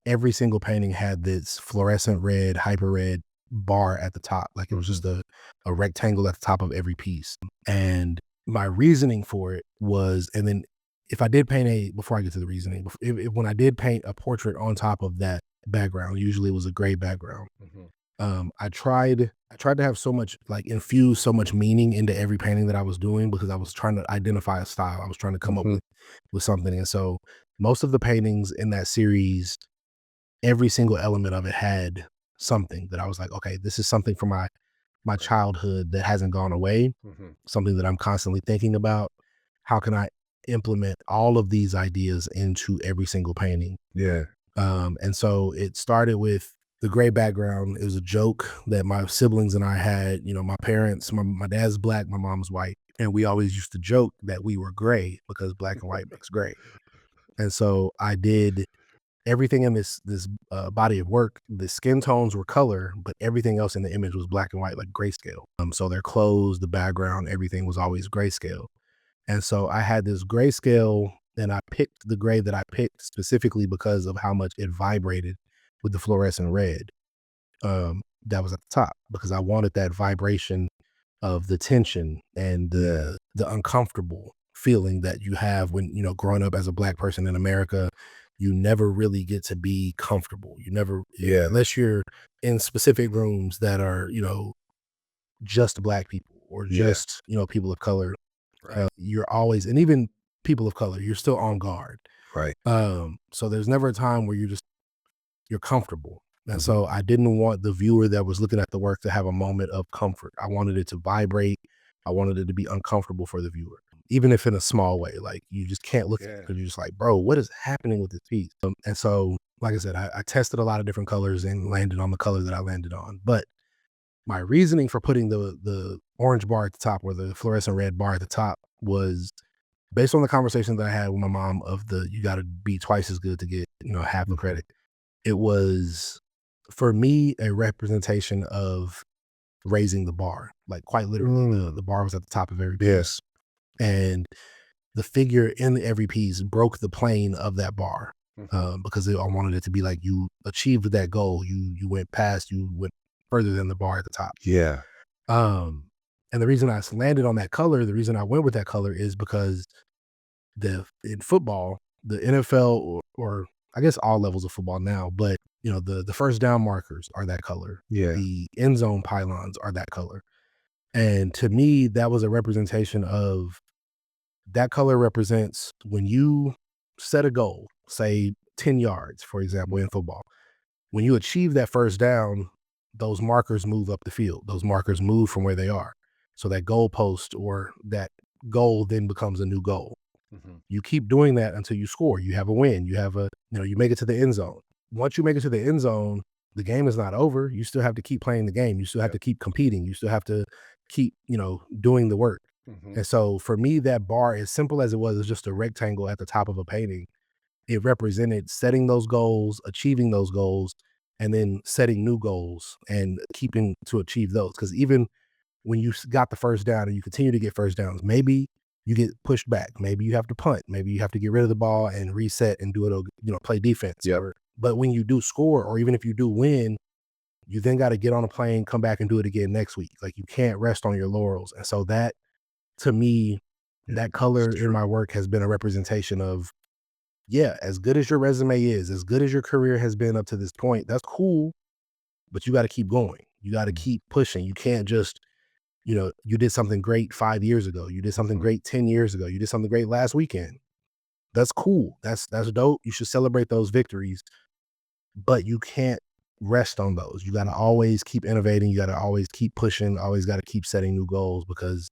every single painting had this fluorescent red, hyper red bar at the top. Like it was Mhm. just a rectangle at the top of every piece. And my reasoning for it was, and then if I did paint before I get to the reasoning, when I did paint a portrait on top of that background, usually it was a gray background. Mhm. I tried to have so much, like, infuse so much meaning into every painting that I was doing because I was trying to identify a style. I was trying to come up Mhm. with something. And so most of the paintings in that series, every single element of it had something that I was like, okay, this is something from my Right. childhood that hasn't gone away, Mhm. something that I'm constantly thinking about. How can I implement all of these ideas into every single painting? Yeah. And so it started with the gray background. It was a joke that my siblings and I had. My parents, my dad's black, my mom's white. And we always used to joke that we were gray because black and white makes gray. And so I did everything in this body of work. The skin tones were color, but everything else in the image was black and white, like grayscale. So their clothes, the background, everything was always grayscale. And so I had this grayscale, and I picked the gray that I picked specifically because of how much it vibrated with the fluorescent red that was at the top, because I wanted that vibration of the tension and Yeah. the uncomfortable feeling that you have when, growing up as a black person in America. You never really get to be comfortable. You never, Yeah. unless you're in specific rooms that are, just black people or Yeah. just, people of color. Right. You're always, and even people of color, you're still on guard. Right. So there's never a time where you're comfortable. And Mhm. so I didn't want the viewer that was looking at the work to have a moment of comfort. I wanted it to vibrate. I wanted it to be uncomfortable for the viewer, even if in a small way. Like you just can't look at it Yeah. because you're just like, bro, what is happening with this piece? And so, like I said, I tested a lot of different colors and landed on the color that I landed on. But my reasoning for putting the orange bar at the top or the fluorescent red bar at the top was based on the conversation that I had with my mom of the you got to be twice as good to get, half the Mhm. credit. It was, for me, a representation of raising the bar. Like, quite literally, the Mm. bar was at the top of every Yeah. piece, and the figure in every piece broke the plane of that bar, Mhm. because I wanted it to be like you achieved that goal. You went further than the bar at the top. Yeah. Um, and the reason I landed on that color, the reason I went with that color is because in football, the NFL, or I guess all levels of football now, but the first down markers are that color. Yeah. The end zone pylons are that color. And to me, that was a representation of that color represents when you set a goal, say 10 yards, for example, in football. When you achieve that first down, those markers move up the field. Those markers move from where they are. So that goal post or that goal then becomes a new goal. Mhm. You keep doing that until you score. You have a win. You have a, you make it to the end zone. Once you make it to the end zone, the game is not over. You still have to keep playing the game. You still have Yep. to keep competing. You still have to keep, doing the work. Mhm. And so for me, that bar, as simple as it was, is just a rectangle at the top of a painting. It represented setting those goals, achieving those goals, and then setting new goals and keeping to achieve those. Because even when you got the first down and you continue to get first downs, maybe you get pushed back. Maybe you have to punt. Maybe you have to get rid of the ball and reset and do it, play defense. Yep. Or but when you do score, or even if you do win, you then got to get on a plane, come back and do it again next week. Like you can't rest on your laurels. And so that, to me, Yeah, that it's color in true. my work has been a representation of, yeah, as good as your resume is, as good as your career has been up to this point, that's cool, but you got to keep going. You got to Mm. keep pushing. You can't just, you did something great 5 years ago. You did something Mhm. great 10 years ago. You did something great last weekend. That's cool. That's dope. You should celebrate those victories, but you can't rest on those. You got to always keep innovating. You got to always keep pushing. Always got to keep setting new goals because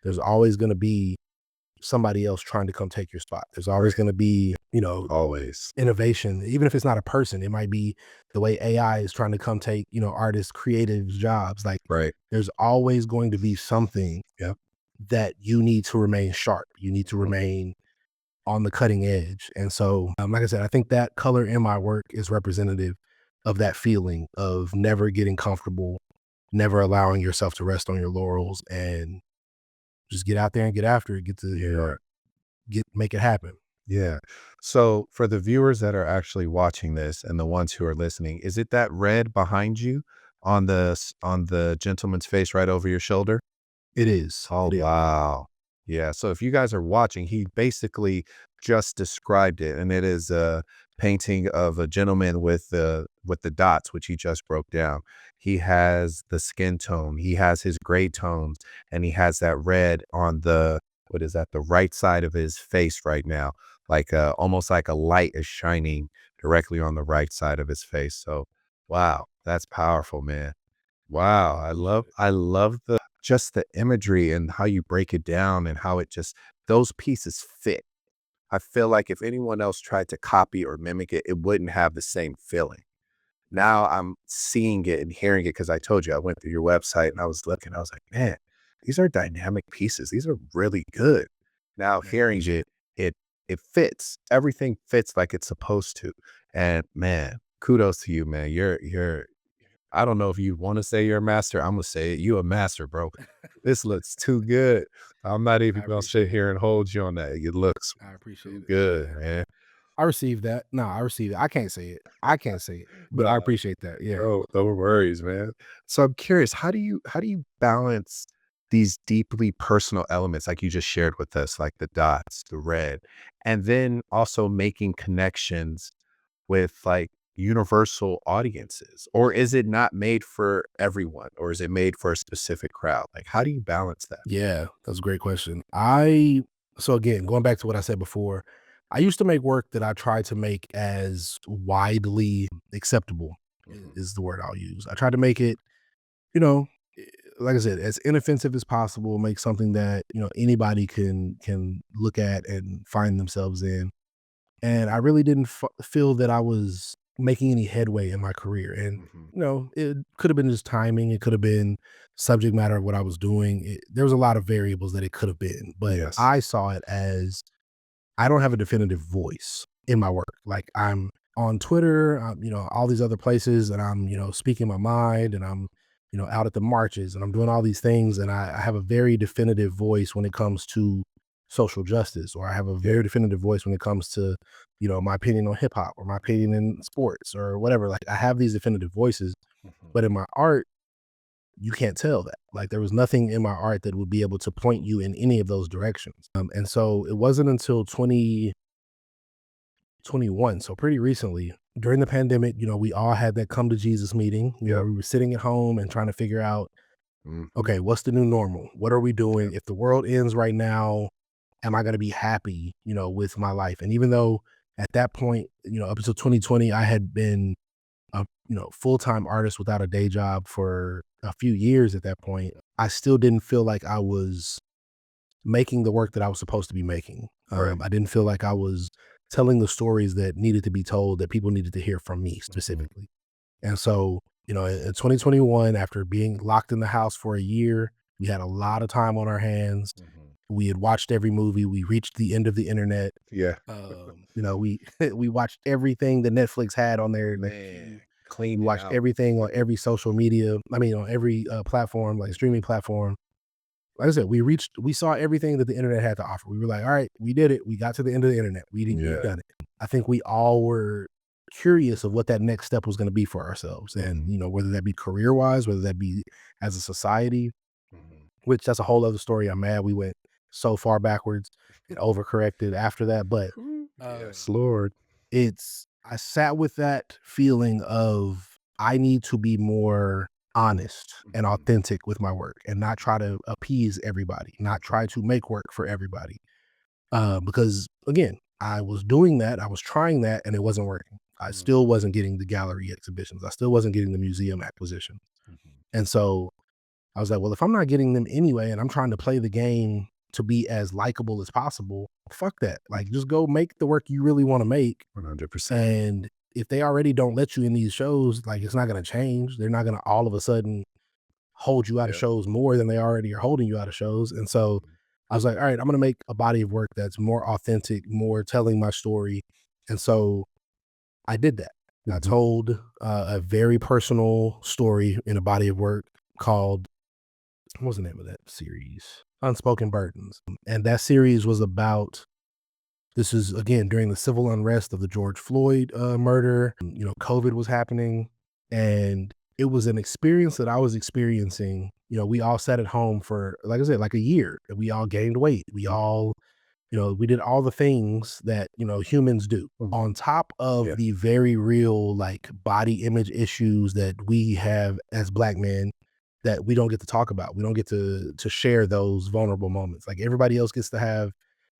there's always going to be somebody else trying to come take your spot. There's always Right. going to be, Always. innovation, even if it's not a person. It might be the way AI is trying to come take, artists, creatives jobs. Like Right. there's always going to be something Yep. that you need to remain sharp. You need to Mhm. remain on the cutting edge. And so, like I said, I think that color in my work is representative of that feeling of never getting comfortable, never allowing yourself to rest on your laurels, and just get out there and get after it. Get to, Yeah. make it happen. Yeah. So for the viewers that are actually watching this and the ones who are listening, is it that red behind you on on the gentleman's face right over your shoulder? It is. Oh, It is. wow. Yeah, so if you guys are watching, he basically just described it, and it is a painting of a gentleman with the dots, which he just broke down. He has the skin tone, he has his gray tones, and he has that red on the what is that? The right side of his face right now, like almost like a light is shining directly on the right side of his face. So, wow, that's powerful, man. Wow, Appreciate it. I love the just the imagery and how you break it down and how it just those pieces fit. I feel like if anyone else tried to copy or mimic it, it wouldn't have the same feeling. Now I'm seeing it and hearing it because I told you I went through your website and I was looking, I was like, man, these are dynamic pieces. These are really good. Now Man, hearing appreciate it, it it fits. Everything fits like it's supposed to. And man, kudos to you, man. You're I don't know if you wanna say you're a master, Imma say it, you a master, bro. This looks too good. I'm not I even gonna sit appreciate it. here and hold you on that. It looks I appreciate too it. good, Yeah. man. I received that. No, I received it. I can't say it. I can't say it, but Nah, I appreciate that. Yeah. no worries, man. So I'm curious, how do you balance these deeply personal elements like you just shared with us, like the dots, the red, and then also making connections with like universal audiences? Or is it not made for everyone? Or is it made for a specific crowd? Like, how do you balance that? Yeah, that's a great question. So again, going back to what I said before, I used to make work that I tried to make as widely acceptable Mhm. is the word I'll use. I tried to make it, you know, eh, like I said, as inoffensive as possible, make something that, anybody can look at and find themselves in. And I really didn't feel that I was making any headway in my career. And Mhm. it could have been just timing. It could have been subject matter of what I was doing. There was a lot of variables that it could have been, but Yes. I saw it as I don't have a definitive voice in my work. Like I'm on Twitter, all these other places, and I'm, speaking my mind, and I'm, out at the marches, and I'm doing all these things, and I have a very definitive voice when it comes to social justice, or I have a Yeah. very definitive voice when it comes to, my opinion on hip hop or my opinion in sports or whatever. Like I have these definitive voices, Mhm. but in my art, you can't tell that. Like there was nothing in my art that would be able to point you in any of those directions. And so it wasn't until 2021, so pretty recently, during the pandemic, we all had that come to Jesus meeting. Yep. We were sitting at home and trying to figure out, Mhm. okay, what's the new normal? What are we doing? Yep. If the world ends right now, am I going to be happy, with my life? And even though at that point, up until 2020, I had been a, full-time artist without a day job for a few years at that point, I still didn't feel like I was making the work that I was supposed to be making. Right. I didn't feel like I was telling the stories that needed to be told, that people needed to hear from me Mhm. specifically. And so, in 2021, after being locked in the house for a year, we had a lot of time on our hands. Mhm. We had watched every movie. We reached the end of the internet. Yeah. We we watched everything that Netflix had on their Man, queue. We cleaned it watched out. everything on every social media. I mean, on every platform, like streaming platform. Like I said, we saw everything that the internet had to offer. We were like, all right, we did it. We got to the end of the internet. We've Yeah. done it. I think we all were curious of what that next step was going to be for ourselves. And, Mhm. whether that be career wise, whether that be as a society, Mhm. which that's a whole other story. I'm mad we went so far backwards and overcorrected after that. But Ooh, uh, yes, Lord. I sat with that feeling of I need to be more honest and Mhm. authentic with my work and not try to appease everybody, not try to make work for everybody. Because again, I was doing that, I was trying that, and it wasn't working. I Mm. still wasn't getting the gallery exhibitions. I still wasn't getting the museum acquisition. Mhm. And so I was like, well, if I'm not getting them anyway, and I'm trying to play the game to be as likable as possible, fuck that. Like, just go make the work you really want to make. 100%. And if they already don't let you in these shows, like it's not going to change. They're not going to all of a sudden hold you out of Yep. shows more than they already are holding you out of shows. And so Mhm. I was like, all right, I'm going to make a body of work that's more authentic, more telling my story. And so I did that. I Mhm. told a very personal story in a body of work called, what was the name of that series? Unspoken Burdens. And that series was about, this is again during the civil unrest of the George Floyd murder. COVID was happening, and it was an experience that I was experiencing. We all sat at home for, like I said, like a year. We all gained weight. We Mhm. all, we did all the things that humans do. Mhm. On top of Yeah. the very real like body image issues that we have as Black men that we don't get to talk about. We don't get to share those vulnerable moments. Like everybody else gets to have,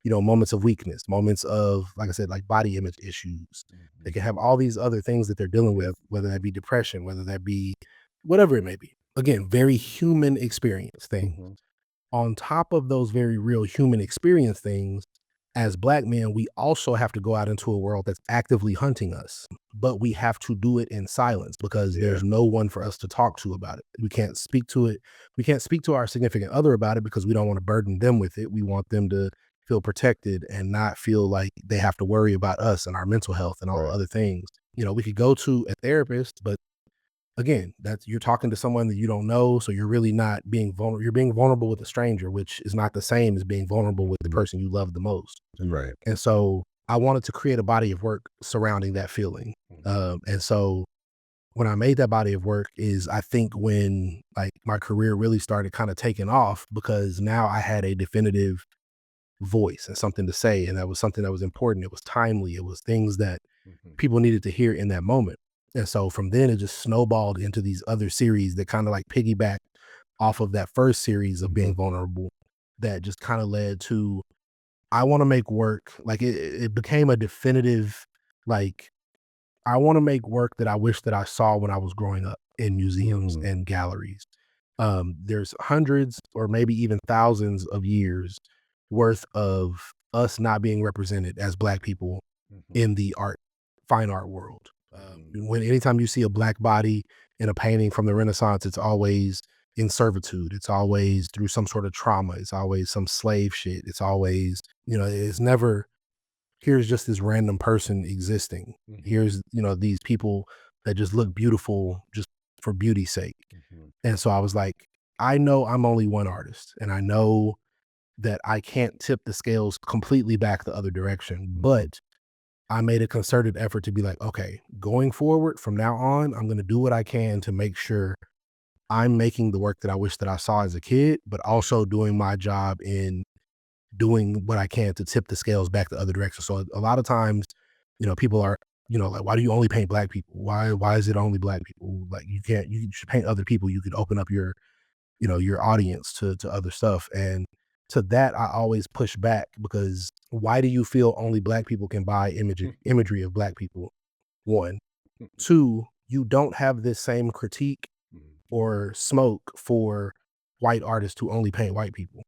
moments of weakness, moments of, like I said, like body image issues. They Mhm. can have all these other things that they're dealing with, Yep. whether that be depression, whether that be whatever it may be. Again, very human experience things. Mhm. On top of those very real human experience things, as Black men, we also have to go out into a world that's actively hunting us, but we have to do it in silence because Yeah. there's no one for us to talk to about it. We can't speak to it. We can't speak to our significant other about it because we don't want to burden them with it. We want them to feel protected and not feel like they have to worry about us and our mental health and all the Right. other things. We could go to a therapist, but again, that's, you're talking to someone that you don't know, so you're really not being vulnerable. You're being vulnerable with a stranger, which is not the same as being vulnerable with the Mhm. person you love the most. Right. And so I wanted to create a body of work surrounding that feeling. Mhm. And so when I made that body of work is, I think, when like my career really started kind of taking off, because now I had a definitive voice and something to say. And that was something that was important. It was timely. It was things that Mhm. people needed to hear in that moment. And so from then it just snowballed into these other series that kind of like piggyback off of that first series of Mhm. being vulnerable, that just kind of led to, I want to make work like it became a definitive, like, I want to make work that I wish that I saw when I was growing up in museums Mm. and galleries. There's hundreds or maybe even thousands of years worth of us not being represented as Black people Mhm. in the fine art world. Mhm. When anytime you see a Black body in a painting from the Renaissance, it's always in servitude. It's always through some sort of trauma. It's always some slave shit. It's always, it's never, here's just this random person existing. Mhm. Here's, these people that just look beautiful just for beauty's sake. Mhm. And so I was like, I know I'm only one artist, and I know that I can't tip the scales completely back the other direction, Mhm. but I made a concerted effort to be like, okay, going forward from now on, I'm going to do what I can to make sure I'm making the work that I wish that I saw as a kid, but also doing my job in doing what I can to tip the scales back the other direction. So a lot of times, people are, like, why do you only paint Black people? Why is it only Black people? Like, you should paint other people. You could open up your audience to other stuff. And to that, I always push back, because why do you feel only Black people can buy imagery of Black people? One, two, you don't have this same critique or smoke for white artists who only paint white people.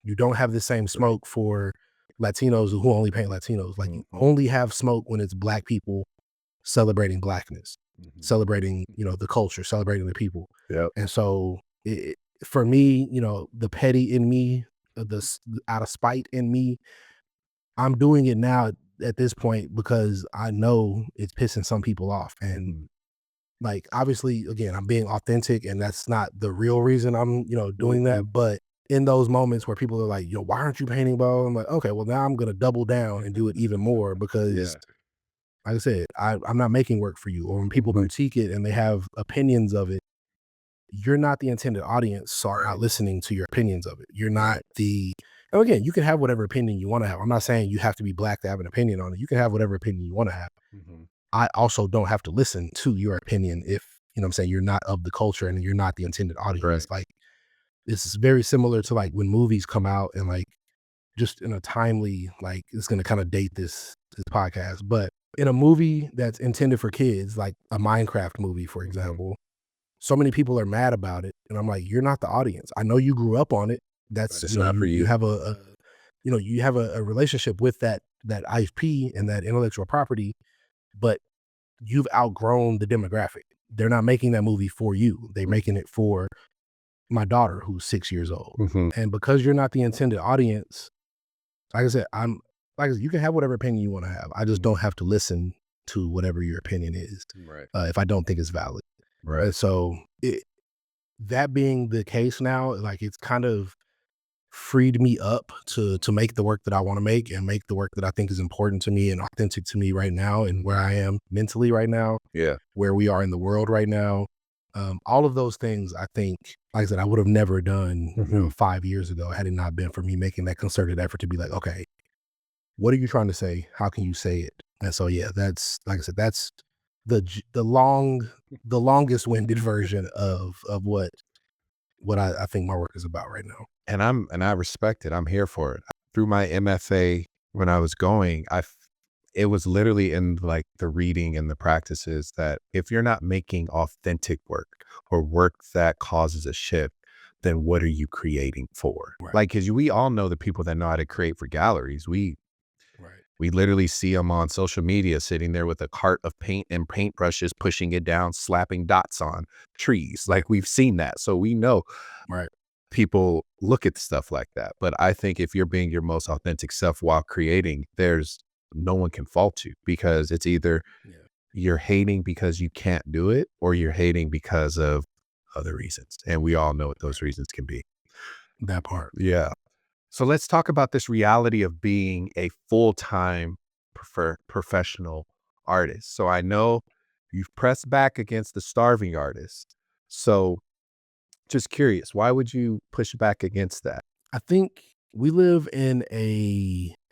You don't have the same smoke for Latinos who only paint Latinos. Like you only have smoke when it's Black people celebrating Blackness, celebrating, the culture, celebrating the people. Yep. And so for me, the petty in me, out of spite in me, I'm doing it now at this point because I know it's pissing some people off. And like, obviously, again, I'm being authentic and that's not the real reason I'm, doing that. But in those moments where people are like, why aren't you painting, bro? I'm like, okay, well, now I'm going to double down and do it even more because like I said, I'm not making work for you. Or when people critique it and they have opinions of it, you're not the intended audience, so I'm not listening to your opinions of it. You're not and again, you can have whatever opinion you want to have. I'm not saying you have to be Black to have an opinion on it. You can have whatever opinion you want to have. I also don't have to listen to your opinion if, I'm saying, you're not of the culture and you're not the intended audience. Right. Like, this is very similar to like when movies come out and like just in a timely, like, it's going to kind of date this podcast, but in a movie that's intended for kids, like a Minecraft movie, for example, so many people are mad about it. And I'm like, you're not the audience. I know you grew up on it. That's It's not for you. You have you have a relationship with that IP and that intellectual property, but you've outgrown the demographic. They're not making that movie for you. They're making it for my daughter who's 6 years old. And because you're not the intended audience, like I said, you can have whatever opinion you want to have. I just don't have to listen to whatever your opinion is. Right. If I don't think it's valid. Right. And so that being the case now, like, it's kind of freed me up to make the work that I want to make and make the work that I think is important to me and authentic to me right now and where I am mentally right now. Yeah. Where we are in the world right now. All of those things, I think, like I said, I would have never done 5 years ago had it not been for me making that concerted effort to be like, okay, what are you trying to say? How can you say it? And so, yeah, that's, like I said, that's the longest winded version of what I think my work is about right now. And I respect it. I'm here for it. Through my MFA, when I was going, it was literally in like the reading and the practices that if you're not making authentic work or work that causes a shift, then what are you creating for? Right. Like, cause we all know the people that know how to create for galleries. We literally see them on social media sitting there with a cart of paint and paintbrushes, pushing it down, slapping dots on trees. Like, we've seen that. So we know people look at stuff like that. But I think if you're being your most authentic self while creating, no one can fault you, because it's either you're hating because you can't do it or you're hating because of other reasons. And we all know what those reasons can be. That part. Yeah. So let's talk about this reality of being a full-time professional artist. So I know you've pressed back against the starving artist. So just curious, why would you push back against that? I think we live in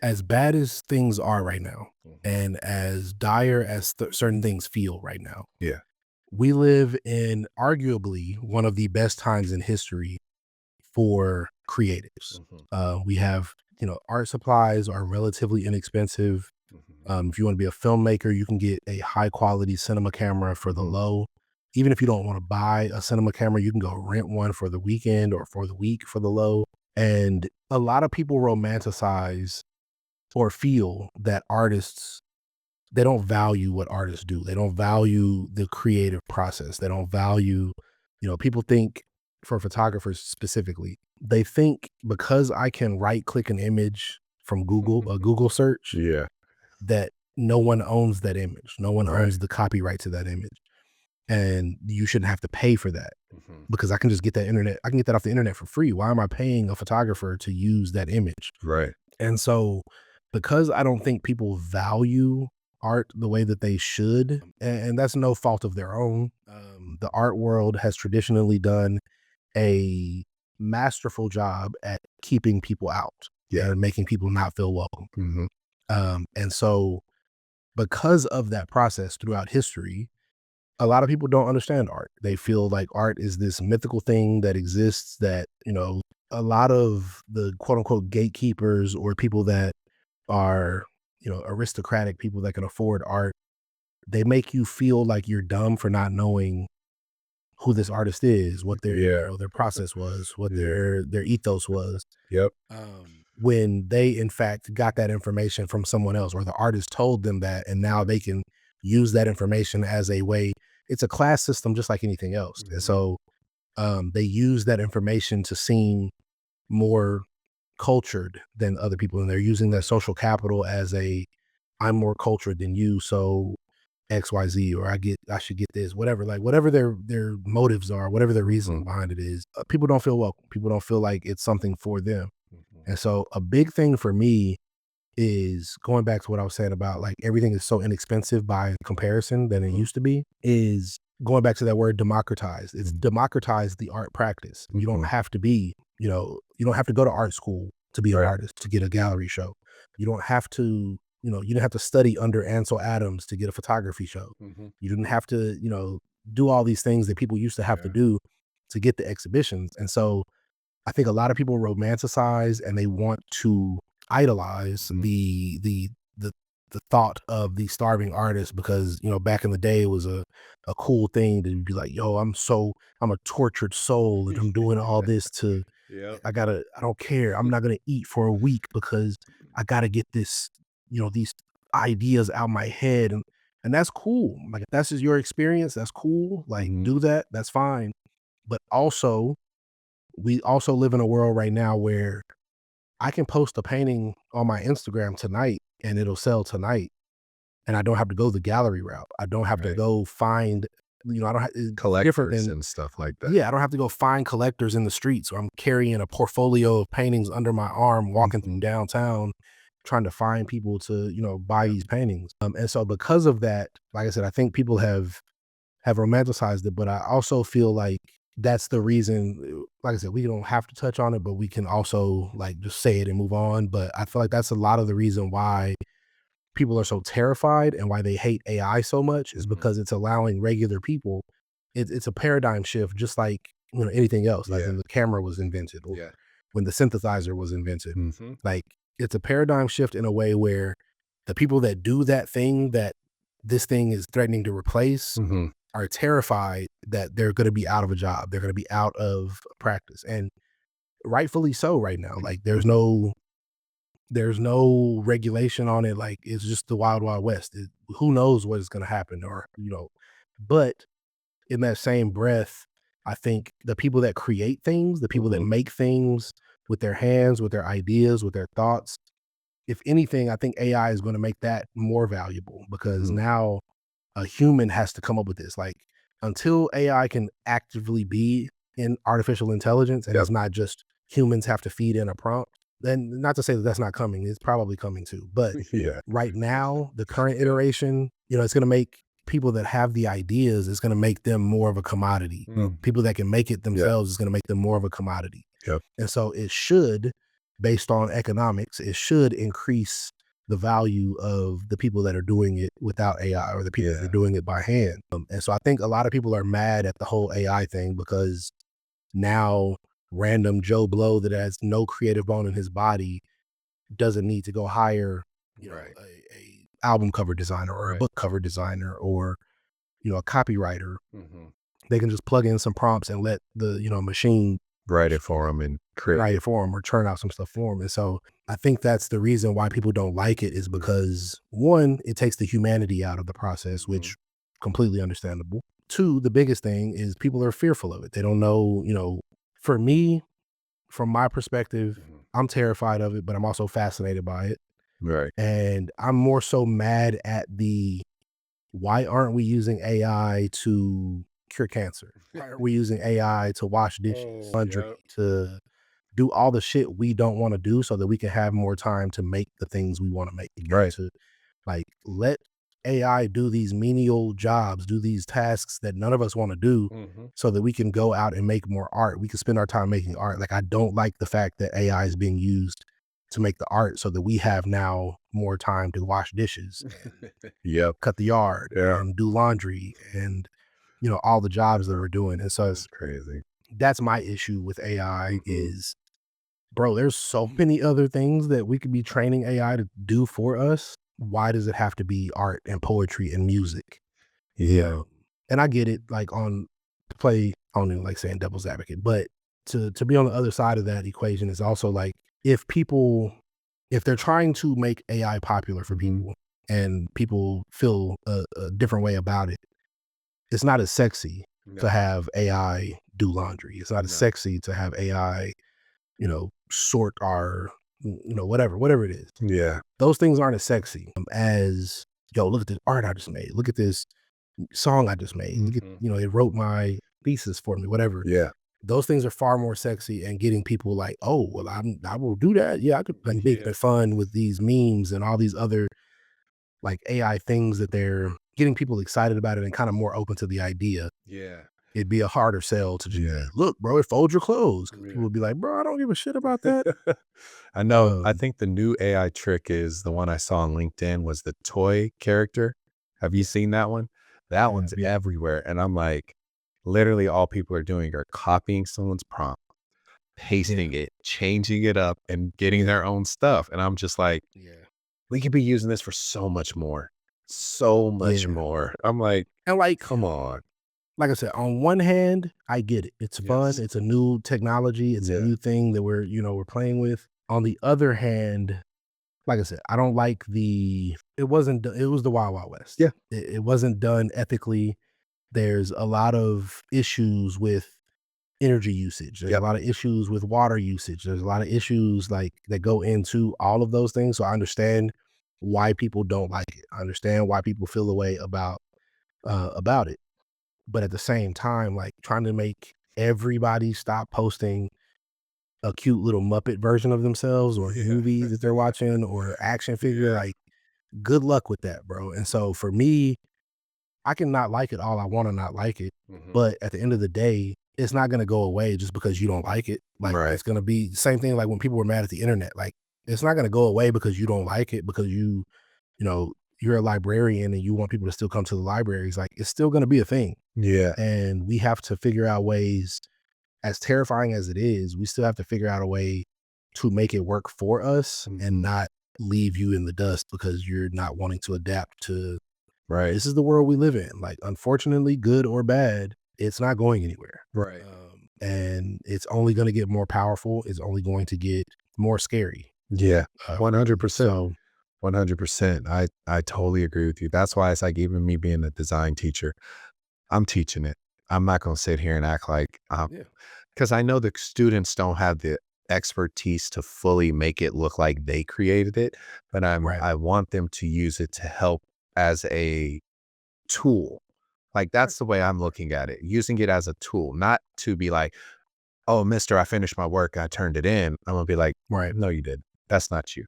as bad as things are right now and as dire as certain things feel right now. Yeah. We live in arguably one of the best times in history for creatives. We have, art supplies are relatively inexpensive. If you want to be a filmmaker, you can get a high quality cinema camera for the low. Even if you don't want to buy a cinema camera, you can go rent one for the weekend or for the week for the low. And a lot of people romanticize or feel that artists, they don't value what artists do. They don't value the creative process. They don't value, people think, for photographers specifically, they think because I can right click an image from Google, a Google search, that no one owns that image. No one owns the copyright to that image. And you shouldn't have to pay for that because I can just get that I can get that off the internet for free. Why am I paying a photographer to use that image? Right. And so, because I don't think people value art the way that they should, and that's no fault of their own, the art world has traditionally done a masterful job at keeping people out and making people not feel welcome. And so, because of that process throughout history, a lot of people don't understand art. They feel like art is this mythical thing that exists that, a lot of the quote unquote gatekeepers or people that are, aristocratic people that can afford art, they make you feel like you're dumb for not knowing who this artist is, what their Yeah. their process was, what Yeah. their ethos was. Yep. When they in fact got that information from someone else, or the artist told them that, and now they can use that information as a way. It's a class system just like anything else. And so they use that information to seem more cultured than other people, and they're using that social capital as a, I'm more cultured than you, so XYZ, or I should get this, whatever, like whatever their motives are, whatever their reason behind it is. People don't feel welcome. People don't feel like it's something for them. And so a big thing for me is going back to what I was saying about like everything is so inexpensive by comparison than it used to be, is going back to that word democratized. It's democratized the art practice. You don't have to be, you don't have to go to art school to be an artist, to get a gallery show. You don't have to, you didn't have to study under Ansel Adams to get a photography show. You didn't have to, do all these things that people used to have to do to get the exhibitions. And so I think a lot of people romanticize and they want to idolize the the thought of the starving artist, because back in the day it was a cool thing to be like, yo, I'm a tortured soul and I'm doing all this to, Yep. I don't care, I'm not gonna eat for a week because I gotta get this, these ideas out my head. And that's cool. Like if that's just your experience, that's cool. Like do that, that's fine. But also, we also live in a world right now where I can post a painting on my Instagram tonight and it'll sell tonight. And I don't have to go the gallery route. I don't have to go find, I don't have, it's different Collectors than, and stuff like that. yeah, I don't have to go find collectors in the streets, or I'm carrying a portfolio of paintings under my arm, walking through downtown, trying to find people to, buy these paintings. And so because of that, like I said, I think people have romanticized it, but I also feel like that's the reason. Like I said, we don't have to touch on it, but we can also like just say it and move on. But I feel like that's a lot of the reason why people are so terrified and why they hate AI so much, is because it's allowing regular people. It's a paradigm shift, just like anything else. Like when the camera was invented, or when the synthesizer was invented. Like it's a paradigm shift in a way where the people that do that thing that this thing is threatening to replace are terrified that they're going to be out of a job. They're going to be out of practice, and rightfully so right now. Like there's no regulation on it. Like it's just the wild, wild west. Who knows what is going to happen, or, but in that same breath, I think the people that create things, the people that make things with their hands, with their ideas, with their thoughts, if anything, I think AI is going to make that more valuable, because now a human has to come up with this. Like until AI can actively be in artificial intelligence, and it's not just humans have to feed in a prompt, then not to say that that's not coming, it's probably coming too. But right now, the current iteration, it's going to make people that have the ideas, it's going to make them more of a commodity. People that can make it themselves is going to make them more of a commodity. And so it should, based on economics, it should increase the value of the people that are doing it without AI, or the people that are doing it by hand. And so I think a lot of people are mad at the whole AI thing, because now random Joe Blow that has no creative bone in his body doesn't need to go hire, a album cover designer, or a book cover designer, or, a copywriter. They can just plug in some prompts and let the, machine Write it for them and write it for them, or churn out some stuff for them. And so I think that's the reason why people don't like it, is because one, it takes the humanity out of the process, which completely understandable. Two, the biggest thing is people are fearful of it. They don't know, for me, from my perspective, I'm terrified of it, but I'm also fascinated by it. Right. And I'm more so mad at why aren't we using AI to cure cancer? Why aren't we using AI to wash dishes, laundry, to do all the shit we don't want to do, so that we can have more time to make the things we want to make? Right. To like let AI do these menial jobs, do these tasks that none of us want to do, so that we can go out and make more art. We can spend our time making art. Like I don't like the fact that AI is being used to make the art so that we have now more time to wash dishes, cut the yard, and do laundry, and all the jobs that we're doing. And so That's crazy. that's my issue with AI is, bro, there's so many other things that we could be training AI to do for us. Why does it have to be art and poetry and music? And I get it, like on to play, I don't even like saying devil's advocate, but to be on the other side of that equation is also like if they're trying to make AI popular for Mhm. people and people feel a different way about it, it's not as sexy to No, have AI do laundry. It's not as no. sexy to have AI, sort our, whatever it is. Yeah. Those things aren't as sexy as, yo, look at this art I just made. Look at this song I just made. Look at, Mhm. it wrote my thesis for me, whatever. Yeah. Those things are far more sexy and getting people like, oh, well, I will do that. Yeah, I could like Yeah. making fun with these memes and all these other like AI things that they're getting people excited about it and kind of more open to the idea. Yeah. It'd be a harder sell to just Yeah. be, look, bro, it folds your clothes. 'Cause people Yeah. would be like, bro, I don't give a shit about that. I know. I Um, think the new AI trick is the one I saw on LinkedIn was the toy character. Have you yeah, seen that one? That I have, one's yeah, everywhere. And I'm like, literally all people are doing are copying someone's prompt, yeah, pasting it, changing it up, and getting yeah, their own stuff. And I'm just like, yeah, we could be using this for so much more. So much yeah. more. I'm like, And come on. like I said, on one hand, I get it. It's fun. Yes. It's a new technology. It's a Yeah. new thing that we're playing with. On the other hand, like I said, I don't like it wasn't, it was the Wild Wild West. Yeah. It wasn't done ethically. There's a lot of issues with energy usage. There's a Yep. lot of issues with water usage. There's a lot of issues like that go into all of those things. So I understand why people don't like it. I understand why people feel the way about it. But at the same time, like trying to make everybody stop posting a cute little Muppet version of themselves or Yeah. movie that they're watching or action figure, Yeah. like good luck with that, bro. And so for me, I can not like it all I want to not like it. Mhm. But at the end of the day, it's not going to go away just because you don't like it. Like Right. it's going to be the same thing like when people were mad at the internet. Like it's not going to go away because you don't like it because you know, you're a librarian and you want people to still come to the libraries. Like it's still going to be a thing. Yeah. And we have to figure out ways, as terrifying as it is, we still have to figure out a way to make it work for us and Mhm. not leave you in the dust because you're not wanting to adapt to Right. this is the world we live in. Like, unfortunately, good or bad, it's not going anywhere. Right. And it's only going to get more powerful. It's only going to get more scary. Yeah. For me. 100%. So, 100%. I totally agree with you. That's why it's like even me being a design teacher, I'm teaching it. I'm not going to sit here and act like, yeah. because I know the students don't have the expertise to fully make it look like they created it, but Right. I want them to use it to help as a tool. Like Right. that's the way I'm looking at it, using it as a tool, not to be like, oh, mister, I finished my work. I turned it in. I'm going to be like, Right. no, you did. That's not you.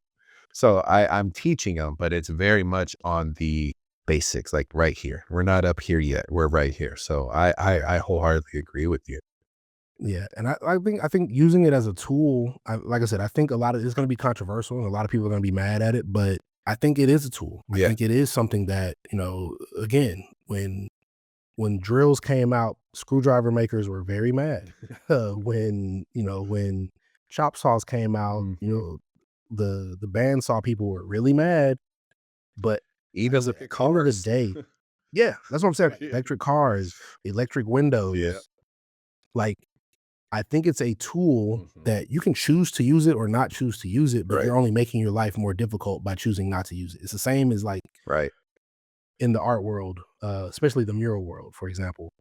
So I'm teaching them, but it's very much on the basics, like right here. We're not up here yet. We're right here. So Yeah. I wholeheartedly agree with you. Yeah. And I think using it as a tool, like I said, I think a lot of it's going to be controversial and a lot of people are going to be mad at it, but I think it is a tool. I Yeah. think it is something that, again, when drills came out, screwdriver makers were very mad. When chop saws came out, Mhm. the bandsaw people were really mad. But like I said, at Electric the end of the cars. day, yeah, that's what I'm saying. Yeah. Electric cars, electric Yeah. windows, like I think it's a tool Mhm. that you can choose to use it or not choose to use it, but Right. you're only making your life more difficult by choosing not to use it. It's the same as like Right. in the art world, especially the mural world, for example.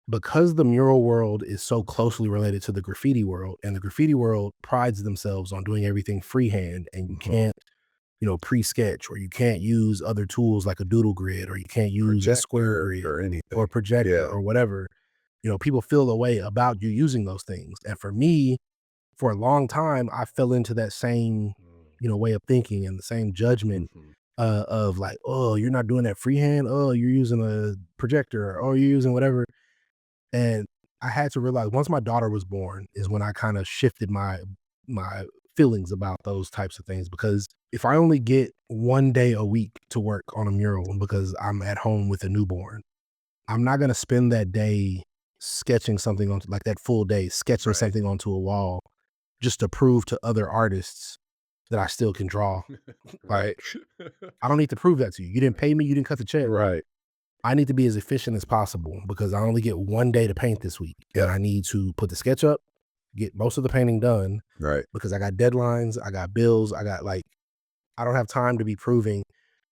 Because the mural world is so closely related to the graffiti world, and the graffiti world prides themselves on doing everything freehand, and you Mhm. can't, pre-sketch, or you can't use other tools like a doodle grid, or you can't use a square Projector grid or or anything. projector Yeah. or whatever. People feel a way about you using those things. And for me, for a long time, I fell into that same, Mm. way of thinking and the same judgment Mhm. of like, oh, you're not doing that freehand. Oh, you're using a projector, or oh, you're using whatever. And I had to realize once my daughter was born is when I kind of shifted my feelings about those types of things, because if I only get 1 day a week to work on a mural because I'm at home with a newborn, I'm not going to spend that day sketching something on like that full day sketching Right. something onto a wall just to prove to other artists that I still can draw. Right. Like I don't need to prove that to you. You didn't pay me, you didn't cut the check. Right. I need to be as efficient as possible because I only get 1 day to paint this week, and Yep. I need to put the sketch up, get most of the painting done Right. because I got deadlines, I got bills, I got like I don't have time to be proving,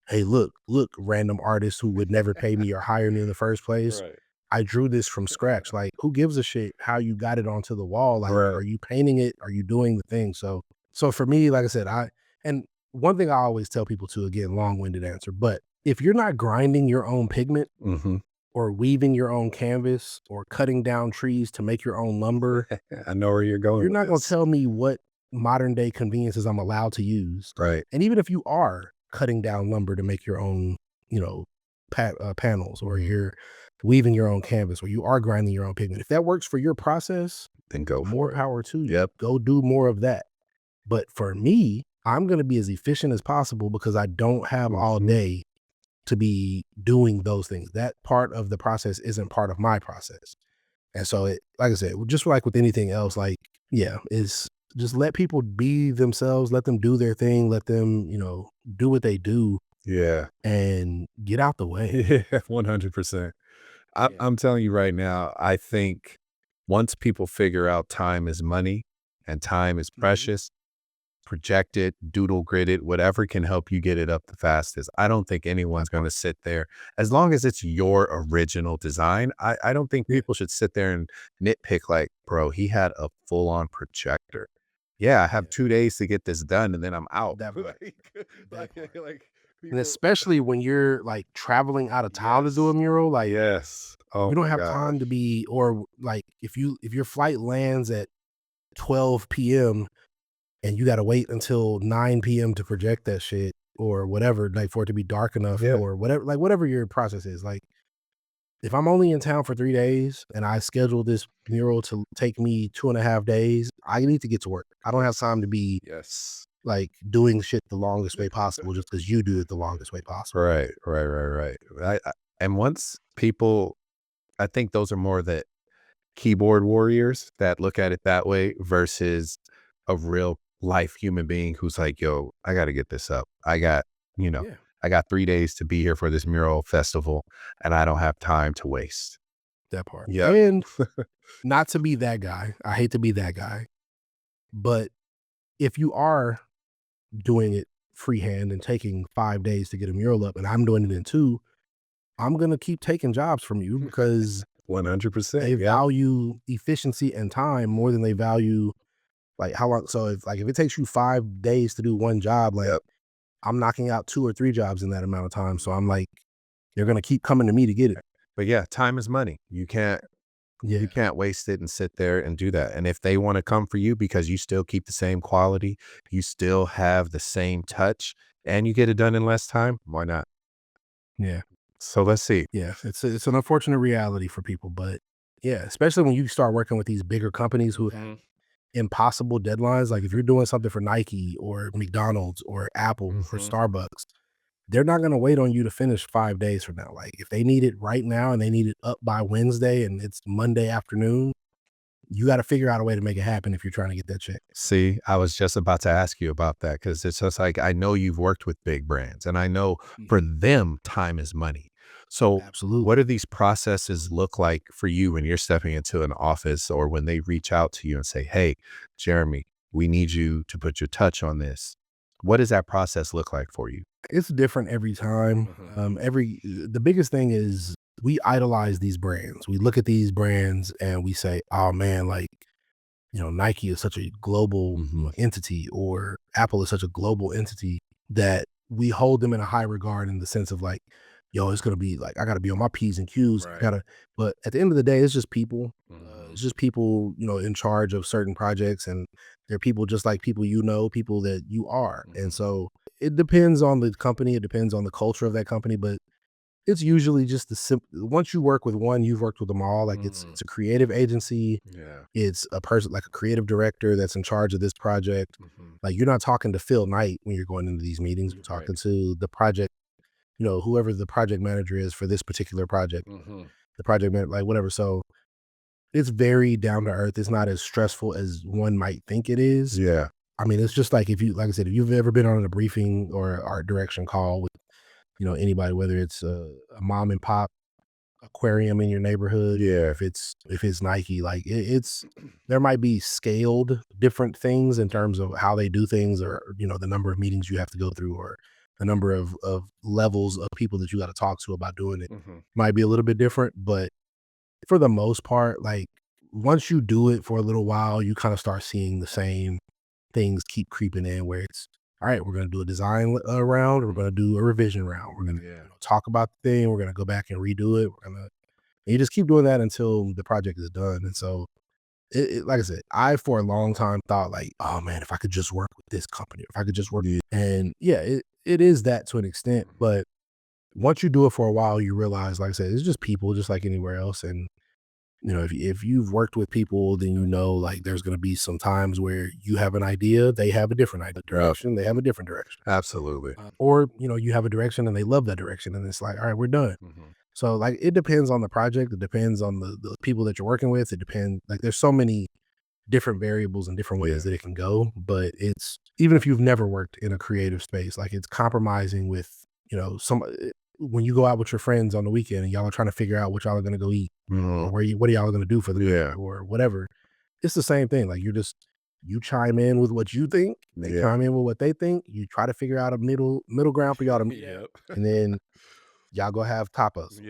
"Hey, look, random artist who would never pay me or hire me in the first place. Right. I drew this from scratch." Like, who gives a shit how you got it onto the wall? Like, Right. are you painting it? Are you doing the thing? So for me, like I said, and one thing I always tell people too, again, long-winded answer, but if you're not grinding your own pigment Mm-hmm. or weaving your own canvas or cutting down trees to make your own lumber, I know where you're going you're with not gonna this. tell me what modern day conveniences I'm allowed to use. Right. And even if you are cutting down lumber to make your own, panels, or you're weaving your own canvas, or you are grinding your own pigment, if that works for your process, Then go more for it. power to you. Yep. Go do more of that. But for me, I'm gonna be as efficient as possible because I don't have all Mhm. day to be doing those things. That part of the process isn't part of my process. And so like I said, just like with anything else, like, yeah, is just let people be themselves, let them do their thing, let them, do what they do Yeah. and get out the way. Yeah, 100%. I'm Yeah. I'm telling you right now, I think once people figure out time is money and time is Mhm. precious, project it, doodle grid it, whatever can help you get it up the fastest. I don't think anyone's That going part. to sit there as long as it's your original design. I don't think Yeah. people should sit there and nitpick like, bro, he had a full on projector. Yeah, I have Yeah. 2 days to get this done and then I'm out. That part. like, That part. like And people. especially when you're like traveling out of town to do a Yes. mural, like Yes. Oh you don't my have gosh. time to be, or like if your flight lands at 12 p.m. and you gotta wait until 9 p.m. to project that shit or whatever, like for it to be dark enough Yeah. or whatever, like whatever your process is. Like if I'm only in town for 3 days and I schedule this mural to take me 2.5 days, I need to get to work. I don't have Yes. time to be Yes. like doing shit the longest way possible just because you do it the longest way possible. Right, right, right, right. And once people, I think those are more the keyboard warriors that look at it that way versus a real life human being who's like, yo, I got to get this up. You know, Yeah, I got 3 days to be here for this mural festival and I don't have time to waste. that part. Yep. And not to be that guy. I hate to be that guy. But if you are doing it freehand and taking 5 days to get a mural up and I'm doing it in two, I'm gonna keep taking jobs from you because 100%. they Yep. value efficiency and time more than they value like how long. So if it takes you 5 days to do one job, like Yep. I'm knocking out 2 or 3 jobs in that amount of time. So I'm like, you're gonna keep coming to me to get it. But yeah, time is money. You Yeah, can't waste it and sit there and do that. And if they want to come for you because you still keep the same quality, you still have the same touch, and you get it done in less time, why not? yeah, So let's see. yeah. It's an unfortunate reality for people, but yeah, especially when you start working with these bigger companies who have Mhm, impossible deadlines. Like if you're doing something for Nike or McDonald's or Apple or mhm. Starbucks, they're not gonna wait on you to finish 5 days from now. Like if they need it right now and they need it up by Wednesday and it's Monday afternoon, you got to figure out a way to make it happen if you're trying to get that check. See, I was just about to ask you about that because it's just like I know you've worked with big brands and I know for Mhm. them, time is money. So, what Absolutely. do these processes look like for you when you're stepping into an office or when they reach out to you and say, hey, Jeremy, we need you to put your touch on this? What does that process look like for you? It's different every time. Mhm. The biggest thing is we idolize these brands. We look at these brands and we say, "Oh man, like Nike is such a global Mhm. entity, or Apple is such a global entity that we hold them in a high regard in the sense of like, yo, it's gonna be like I gotta be on my P's and Q's. I Right. gotta, but at the end of the day, it's just people. Mhm. It's just people, in charge of certain projects, and they're people just like people, people that you are, and Mhm. so it depends on the company. It depends on the culture of that company, but it's usually just the simple. Once you work with one, you've worked with them all. Like Mhm. it's a creative agency, Yeah. it's a person like a creative director that's in charge of this project. Mhm. Like you're not talking to Phil Knight when you're going into these meetings. You're Right. talking to the project, whoever the project manager is for this particular project, Mhm. the project man, like whatever. So it's very down to earth. It's not as stressful as one might think it is. Yeah. I mean, it's just like like I said, if you've ever been on a briefing or art direction call with, anybody, whether it's a mom and pop aquarium in your neighborhood. Yeah. If it's Nike, like it's there might be scaled different things in terms of how they do things, or the number of meetings you have to go through, or the number of levels of people that you got to talk to about doing it might be a little bit different. But for the most part, like once you do it for a little while, you kind of start seeing the same things keep creeping in, where it's all right, we're going to do a design round, we're going to do a revision round, we're going to talk about the thing, we're going to go back and redo it, and you just keep doing that until the project is done. And so like I said, I for a long time thought like, oh man, if I could just work with this company, if I could just work, and yeah, it is that to an extent. But once you do it for a while, you realize, like I said, it's just people, just like anywhere else. And if you've worked with people, then like there's going to be some times where you have an idea, they have a different idea, direction, they have a different direction. Absolutely. Or you have a direction and they love that direction, and it's like, all right, we're done. So like it depends on the project, it depends on the people that you're working with, it depends, like there's so many different variables and different ways that it can go. But it's, even if you've never worked in a creative space, like it's compromising with some when you go out with your friends on the weekend and y'all are trying to figure out what y'all are going to go eat, or what are y'all going to do for the weekend, or whatever. It's the same thing. Like you chime in with what you think, they chime in with what they think, you try to figure out a middle ground for y'all to meet, and then y'all go have tapas,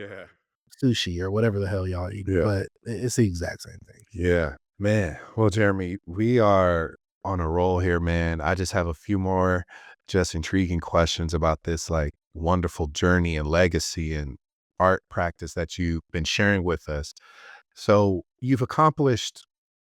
sushi, or whatever the hell y'all eat. But it's the exact same thing. Yeah, man. Well, Jeremy, we are on a roll here, man. I just have a few more just intriguing questions about this like wonderful journey and legacy and art practice that you've been sharing with us. So you've accomplished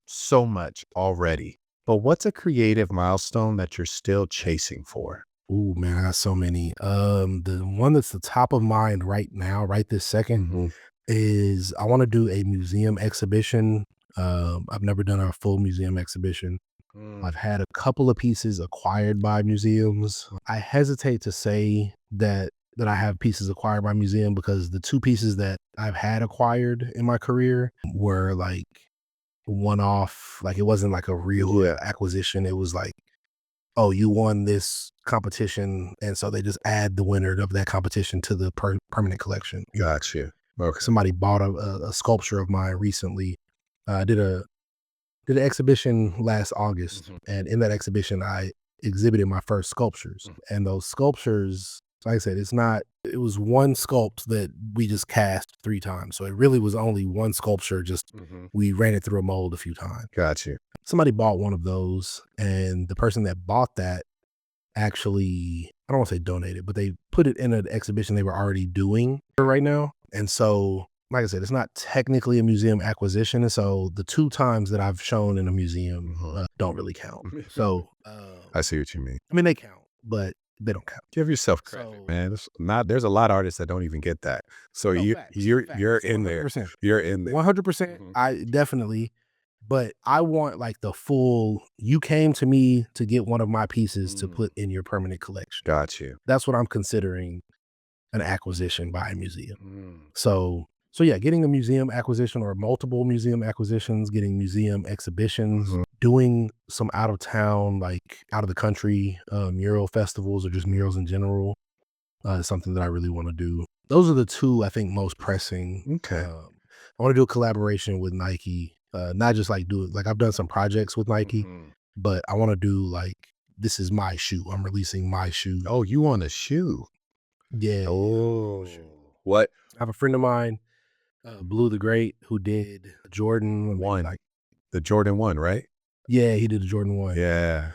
so much already, but what's a creative milestone that you're still chasing for? Ooh, man, I got so many. The one that's the top of mind right now, right this second, is I want to do a museum exhibition. I've never done a full museum exhibition. I've had a couple of pieces acquired by museums. I hesitate to say that I have pieces acquired by museum, because the two pieces that I've had acquired in my career were like one-off. Like it wasn't like a real acquisition. It was like, oh, you won this competition, and so they just add the winner of that competition to the permanent collection. Gotcha. Okay. Somebody bought a sculpture of mine recently. I did an exhibition last August, and in that exhibition, I exhibited my first sculptures. And those sculptures, like I said, it was one sculpt that we just cast 3 times. So it really was only one sculpture, just we ran it through a mold a few times. Gotcha. Somebody bought one of those, and the person that bought that actually, I don't want to say donated, but they put it in an exhibition they were already doing right now. And so, like I said, it's not technically a museum acquisition. And so the 2 times that I've shown in a museum don't really count. So I see what you mean. I mean, they count, but they don't count. Give yourself credit, man. There's a lot of artists that don't even get that. So Facts, you're facts, in there. 100%. You're in there. 100%. I definitely, but I want like the full, you came to me to get one of my pieces to put in your permanent collection. Got you. That's what I'm considering an acquisition by a museum. So yeah, getting a museum acquisition or multiple museum acquisitions, getting museum exhibitions, doing some out of town, like out of the country mural festivals, or just murals in general, is something that I really want to do. Those are the 2 I think most pressing. Okay. I want to do a collaboration with Nike, not just like do it, like I've done some projects with Nike, but I want to do like, this is my shoe. I'm releasing my shoe. Oh, you want a shoe? Yeah. Oh, what? I have a friend of mine, Blue the Great, who did Jordan 1. Like, The Jordan 1, right? yeah, he did the Jordan 1. Yeah.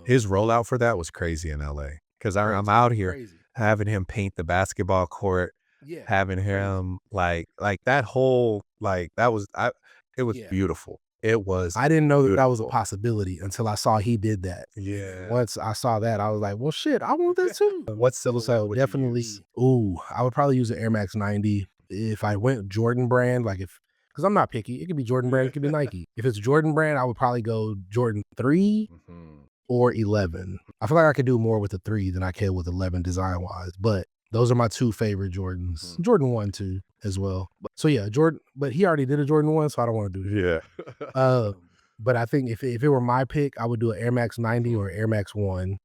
His rollout for that was crazy in LA. Because I'm out here having him paint the basketball court, having him like that whole, like that was, it was beautiful. It was. I didn't know that was a possibility until I saw he did that. Yeah. Once I saw that, I was like, well, shit, I want that too. What's the So definitely, I would probably use an Air Max 90. If I went Jordan brand, like because I'm not picky, it could be Jordan brand, it could be Nike. If it's Jordan brand, I would probably go Jordan 3 or 11. I feel like I could do more with the 3 than I can with 11 design wise, but those are my 2 favorite Jordans. Jordan 1 too as well. So yeah, Jordan, but he already did a Jordan 1, so I don't want to do it. Yeah. But I think if it were my pick, I would do an Air Max 90 or Air Max 1.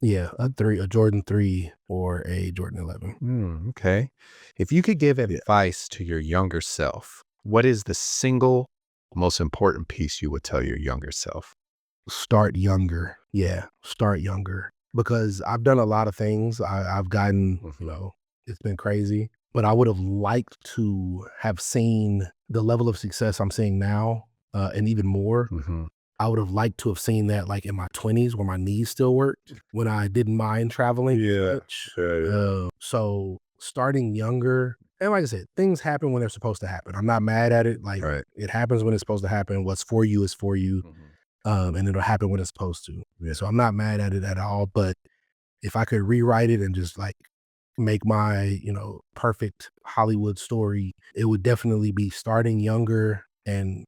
Yeah, a Jordan 3 or a Jordan 11. Okay. If you could give Yeah. advice to your younger self, what is the single most important piece you would tell your younger self? Start younger. Yeah, start younger. Because I've done a lot of things. I've gotten, Mhm. it's been crazy, but I would have liked to have seen the level of success I'm seeing now, and even more. Mhm. I would have liked to have seen that like in my 20s where my knees still worked, when I didn't mind traveling as Yeah. much. Yeah, yeah. So starting younger, and like I said, things happen when they're supposed to happen. I'm not mad at it. Like, Right. it happens when it's supposed to happen. What's for you is for you. Mhm. And it'll happen when it's supposed to. Yeah. So I'm not mad at it at all. But if I could rewrite it and just like make my, perfect Hollywood story, it would definitely be starting younger and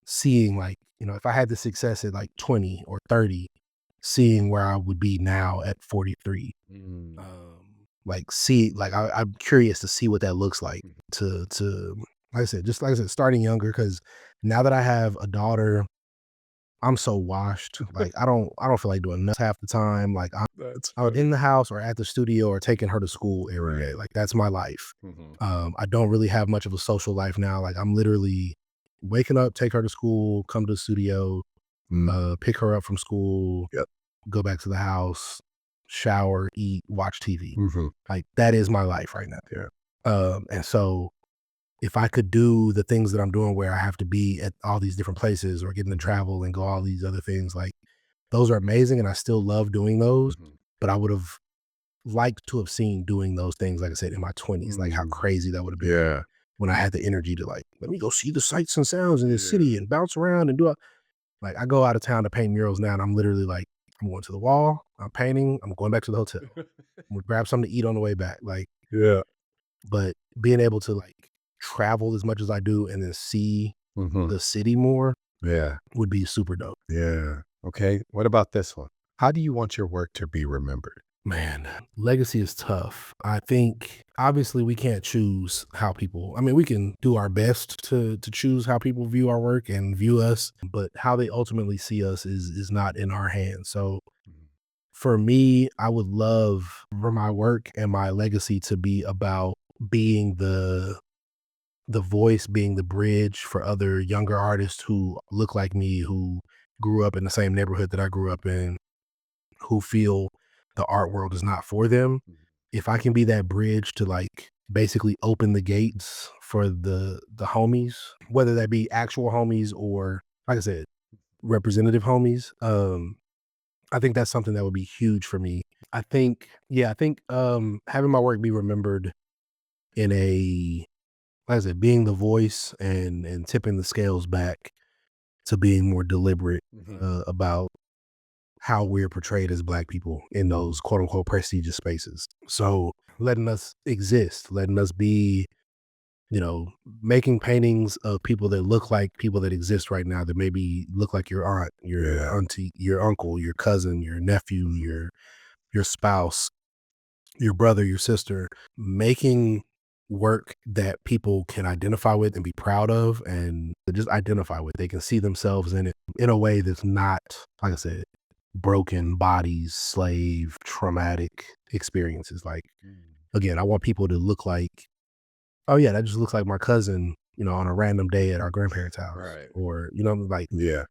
seeing like, if I had the success at like 20 or 30, seeing where I would be now at 43. Mm. Like see, like I'm curious to see what that looks like Mhm. to like I said, just like I said, starting younger, because now that I have a daughter, I'm so washed. Like I don't feel like doing nothing half the time. Like That's I'm funny. in the house or at the studio or taking her to school every day. Right. Like that's my life. Mhm. I don't really have much of a social life now. Like I'm literally waking up, take her to school, come to the studio, Mm. pick her up from school, Yep. go back to the house, shower, eat, watch TV. Mhm. Like that is my life right now. Yeah. And so if I could do the things that I'm doing where I have to be at all these different places or getting to travel and go all these other things, like those are amazing and I still love doing those, Mhm. but I would have liked to have seen doing those things, like I said, in my 20s, like how Mm. crazy that would have been Yeah. when I had the energy to like, let me go see the sights and sounds in this Yeah. city and bounce around and do like I go out of town to paint murals now and I'm literally like, I'm going to the wall, I'm painting, I'm going back to the hotel. I'm gonna grab something to eat on the way back. Like, Yeah. but being able to like travel as much as I do and then see Mhm. the city more Yeah. would be super dope. Yeah. Okay. What about this one? How do you want your work to be remembered? Man, legacy is tough. I think obviously we can't choose how people, I mean, we can do our best to choose how people view our work and view us, but how they ultimately see us is not in our hands. So Mhm. for me, I would love for my work and my legacy to be about being the voice, being the bridge for other younger artists who look like me, who grew up in the same neighborhood that I grew up in, who feel the art world is not for them. Mhm. If I can be that bridge to like basically open the gates for the homies, whether that be actual homies or like I said, representative homies, I think that's something that would be huge for me. I think, yeah, I think having my work be remembered in a, like I said, being the voice and tipping the scales back to being more deliberate Mhm. about how we're portrayed as Black people in those quote unquote prestigious spaces. So letting us exist, letting us be, you know, making paintings of people that look like people that exist right now, that maybe look like your aunt, your Yeah. auntie, your uncle, your cousin, your nephew, Mhm. your spouse, your brother, your sister, making work that people can identify with and be proud of and just identify with. They can see themselves in it in a way that's not, like I said, broken bodies, slave, traumatic experiences. Like, Mm. again, I want people to look like, oh yeah, that just looks like my cousin, on a random day at our grandparents' house. Right. Or, like Yeah.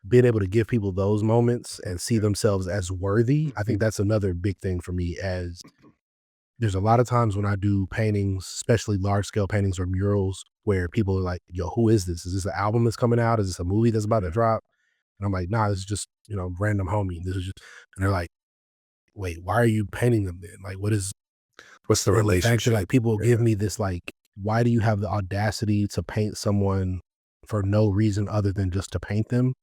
being able to give people those moments and see Yeah. themselves as worthy. I think that's another big thing for me, as there's a lot of times when I do paintings, especially large scale paintings or murals, where people are like, yo, who is this? Is this an album that's coming out? Is this a movie that's about to Yeah. drop? And I'm like, nah, this is just, random homie. This is just, and they're like, wait, why are you painting them then? Like, what is, What's the and the fact that relationship? like people Yeah. give me this, like, why do you have the audacity to paint someone for no reason other than just to paint them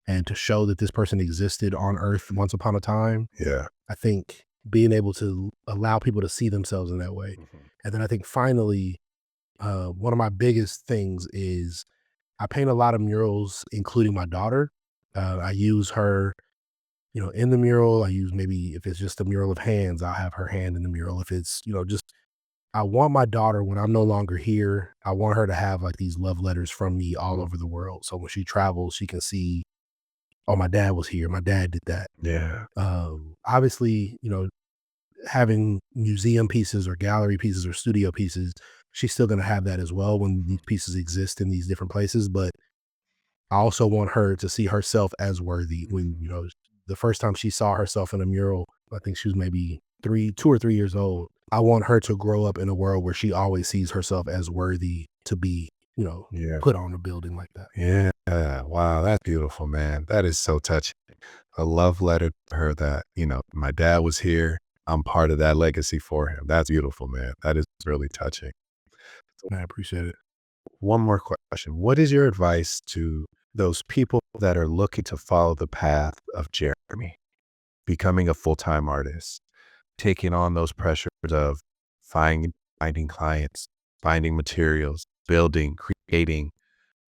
and to show that this person existed on earth once upon a time? Yeah. I think being able to allow people to see themselves in that way. Mhm. And then I think finally, one of my biggest things is I paint a lot of murals, including my daughter. I use her, in the mural. I use, maybe if it's just a mural of hands, I'll have her hand in the mural. If it's, just, I want my daughter, when I'm no longer here, I want her to have like these love letters from me all Mm. over the world. So when she travels, she can see oh, my dad was here, my dad did that. Yeah. Obviously, having museum pieces or gallery pieces or studio pieces, she's still gonna have that as well when these pieces exist in these different places, but I also want her to see herself as worthy when, the first time she saw herself in a mural, I think she was maybe 2 or 3 years old. I want her to grow up in a world where she always sees herself as worthy to be, Yeah. put on a building like that. Yeah. Wow. That's beautiful, man. That is so touching. A love letter to her that, my dad was here. I'm part of that legacy for him. That's beautiful, man. That is really touching. I appreciate it. One more question. What is your advice to those people that are looking to follow the path of Jeremy, becoming a full-time artist, taking on those pressures of finding clients, finding materials, creating,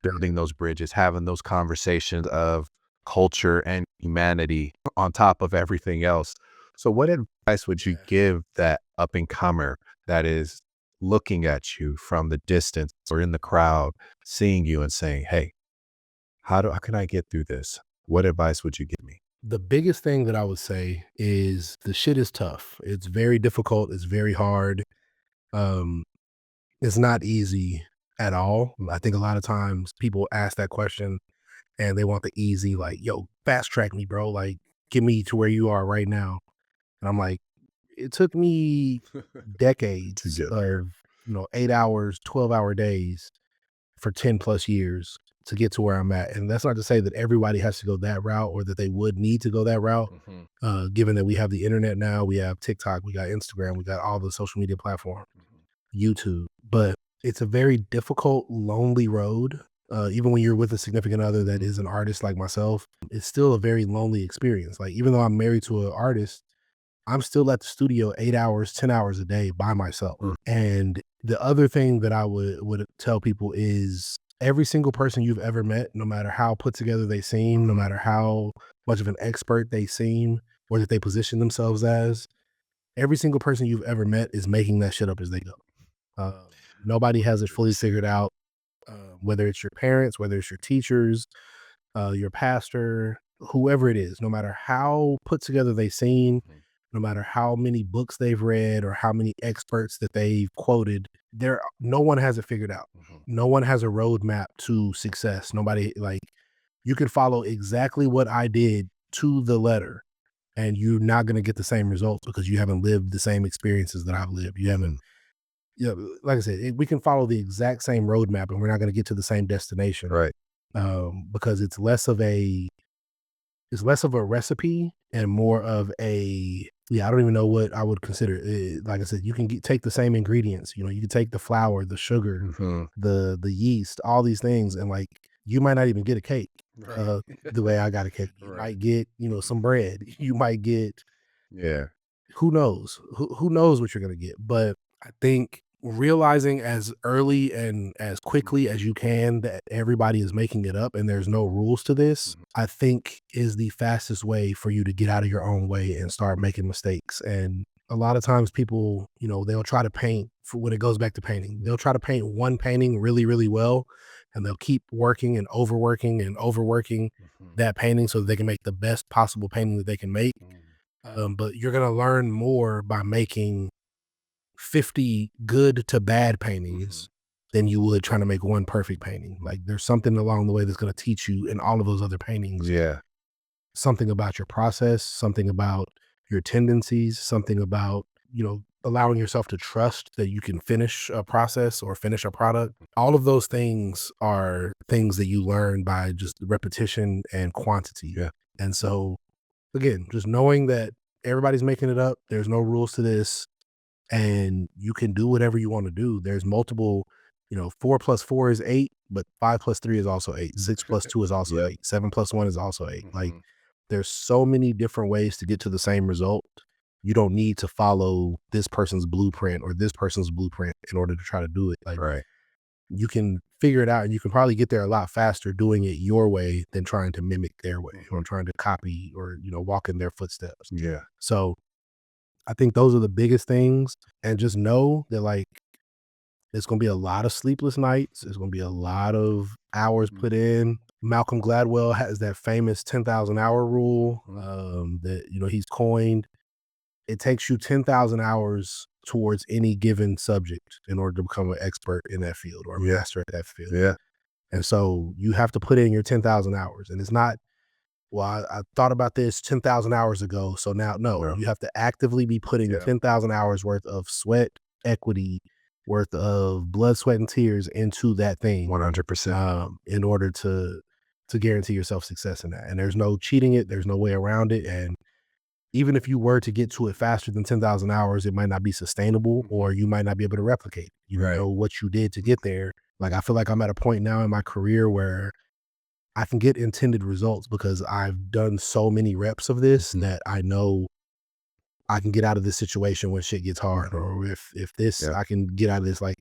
building those bridges, having those conversations of culture and humanity on top of everything else. So what advice would you give that up and comer that is looking at you from the distance or in the crowd, seeing you and saying, hey, how can I get through this? What advice would you give me? The biggest thing that I would say is the shit is tough. It's very difficult. It's very hard. Um, it's not easy at all. I think a lot of times people ask that question and they want the easy, like, yo, fast track me, bro. Like, get me to where you are right now. And I'm like, it took me To decades get there. of, 8 hours, 12-hour days for 10 plus years to get to where I'm at. And that's not to say that everybody has to go that route or that they would need to go that route. Mhm, Given that we have the internet now, we have TikTok, we got Instagram, we got all the social media platforms, mhm, YouTube. But it's a very difficult, lonely road. Even when you're with a significant other that is an artist like myself, it's still a very lonely experience. Like, even though I'm married to an artist, I'm still at the studio 8 hours, 10 hours a day by myself. mm, And the other thing that I would tell people is every single person you've ever met, no matter how put together they seem, no matter how much of an expert they seem, or that they position themselves as, every single person you've ever met is making that shit up as they go. Uh, Nobody has it fully figured out. Whether it's your parents, whether it's your teachers, your pastor, whoever it is, no matter how put together they seem, mhm, no matter how many books they've read or how many experts that they've quoted, no one has it figured out. mhm. No one has a roadmap to success. Nobody, like, you can follow exactly what I did to the letter and you're not going to get the same results because you haven't lived the same experiences that I've lived. You haven't, Mhm. like I said, we can follow the exact same roadmap and we're not going to get to the same destination, Right. because it's less of a recipe and more of a, yeah, I don't even know what I would consider it. Like I said, you can take the same ingredients, you can take the flour, the sugar, Mhm. the yeast, all these things, and, like, you might not even get a cake, Right. uh, the way I got a cake. You Right. might get, some bread. You might get, Yeah. who knows? Who knows what you're gonna get? But I think realizing as early and as quickly as you can that everybody is making it up and there's no rules to this, Mhm. I think is the fastest way for you to get out of your own way and start making mistakes. And a lot of times people, they'll try to paint for when it goes back to painting. They'll try to paint one painting really, really well, and they'll keep working and overworking Mhm. that painting so that they can make the best possible painting that they can make. Mhm. But you're gonna learn more by making 50 good to bad Mhm. paintings than you would trying to make one perfect painting. Like, there's something along the way that's gonna teach you in all of those other paintings, Yeah. something about your process, something about your tendencies, something about, allowing yourself to trust that you can finish a process or finish a product. All of those things are things that you learn by just repetition and quantity. Yeah. And so, again, just knowing that everybody's making it up, there's no rules to this, and you can do whatever you want to do. There's multiple, 4 plus 4 is 8, but 5 plus 3 is also 8. 6 plus 2 is also Yep. 8. 7 plus 1 is also 8. Like, Mhm. there's so many different ways to get to the same result. You don't need to follow this person's blueprint or this person's blueprint in order to try to do it. Like, Right. you can figure it out and you can probably get there a lot faster doing it your way than trying to mimic their way or Mhm. trying to copy or, walk in their footsteps. Yeah. So I think those are the biggest things. And just know that, like, It's going to be a lot of sleepless nights. It's going to be a lot of hours put in. Malcolm Gladwell has that famous 10,000 hour rule that, you know, he's coined. It takes you 10,000 hours towards any given subject in order to become an expert in that field or a master at that field. Yeah. And so you have to put in your 10,000 hours. And it's not, well, I thought about this 10,000 hours ago. So now, no, you have to actively be putting 10,000 hours worth of sweat, equity, worth of blood, sweat, and tears into that thing 100%. in order to guarantee yourself success in that. And there's no cheating it. There's no way around it. And even if you were to get to it faster than 10,000 hours, it might not be sustainable or you might not be able to replicate. You know what you did to get there. Like, I feel like I'm at a point now in my career where I can get intended results because I've done so many reps of this that I know I can get out of this situation when shit gets hard, or if this, I can get out of this. Like,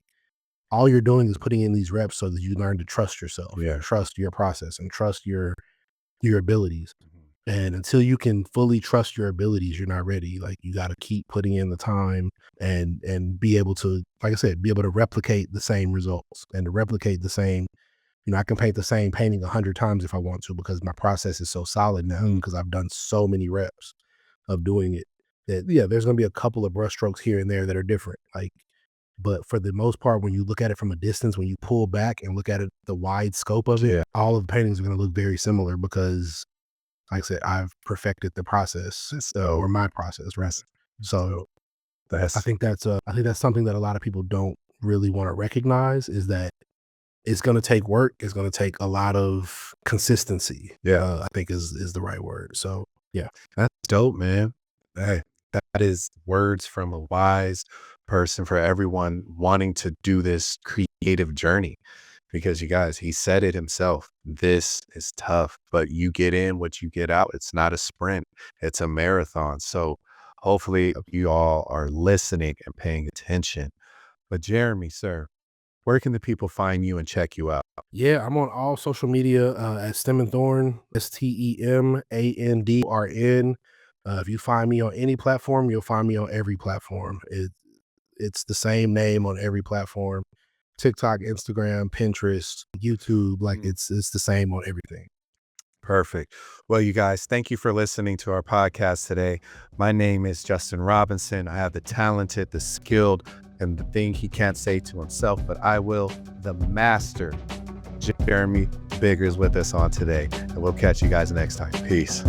all you're doing is putting in these reps so that you learn to trust yourself, trust your process, and trust your abilities. And until you can fully trust your abilities, you're not ready. Like, you got to keep putting in the time and be able to, like I said, be able to replicate the same results and to replicate the same. You know, I can paint the same painting 100 times if I want to because my process is so solid now because I've done so many reps of doing it that, there's going to be a couple of brushstrokes here and there that are different. Like, but for the most part, when you look at it from a distance, when you pull back and look at it, the wide scope of it, all of the paintings are going to look very similar because, like I said, I've perfected the process or my process, right? So I think that's something that a lot of people don't really want to recognize is that it's going to take work. It's going to take a lot of consistency. I think is the right word. So That's dope, man. Hey, that is words from a wise person for everyone wanting to do this creative journey. Because you guys, he said it himself. This is tough, but you get in what you get out. It's not a sprint. It's a marathon. So hopefully you all are listening and paying attention. But Jeremy, sir, where can the people find you and check you out? yeah, I'm on all social media at Stem and Thorn, STEMANDRN. If you find me on any platform, you'll find me on every platform. It's the same name on every platform. TikTok, Instagram, Pinterest, YouTube, like it's the same on everything. Perfect. Well, you guys, thank you for listening to our podcast today. My name is Justin Robinson. I have the talented, the skilled, and the thing he can't say to himself, but I will, the master, Jeremy Biggers, with us on today. And we'll catch you guys next time. Peace.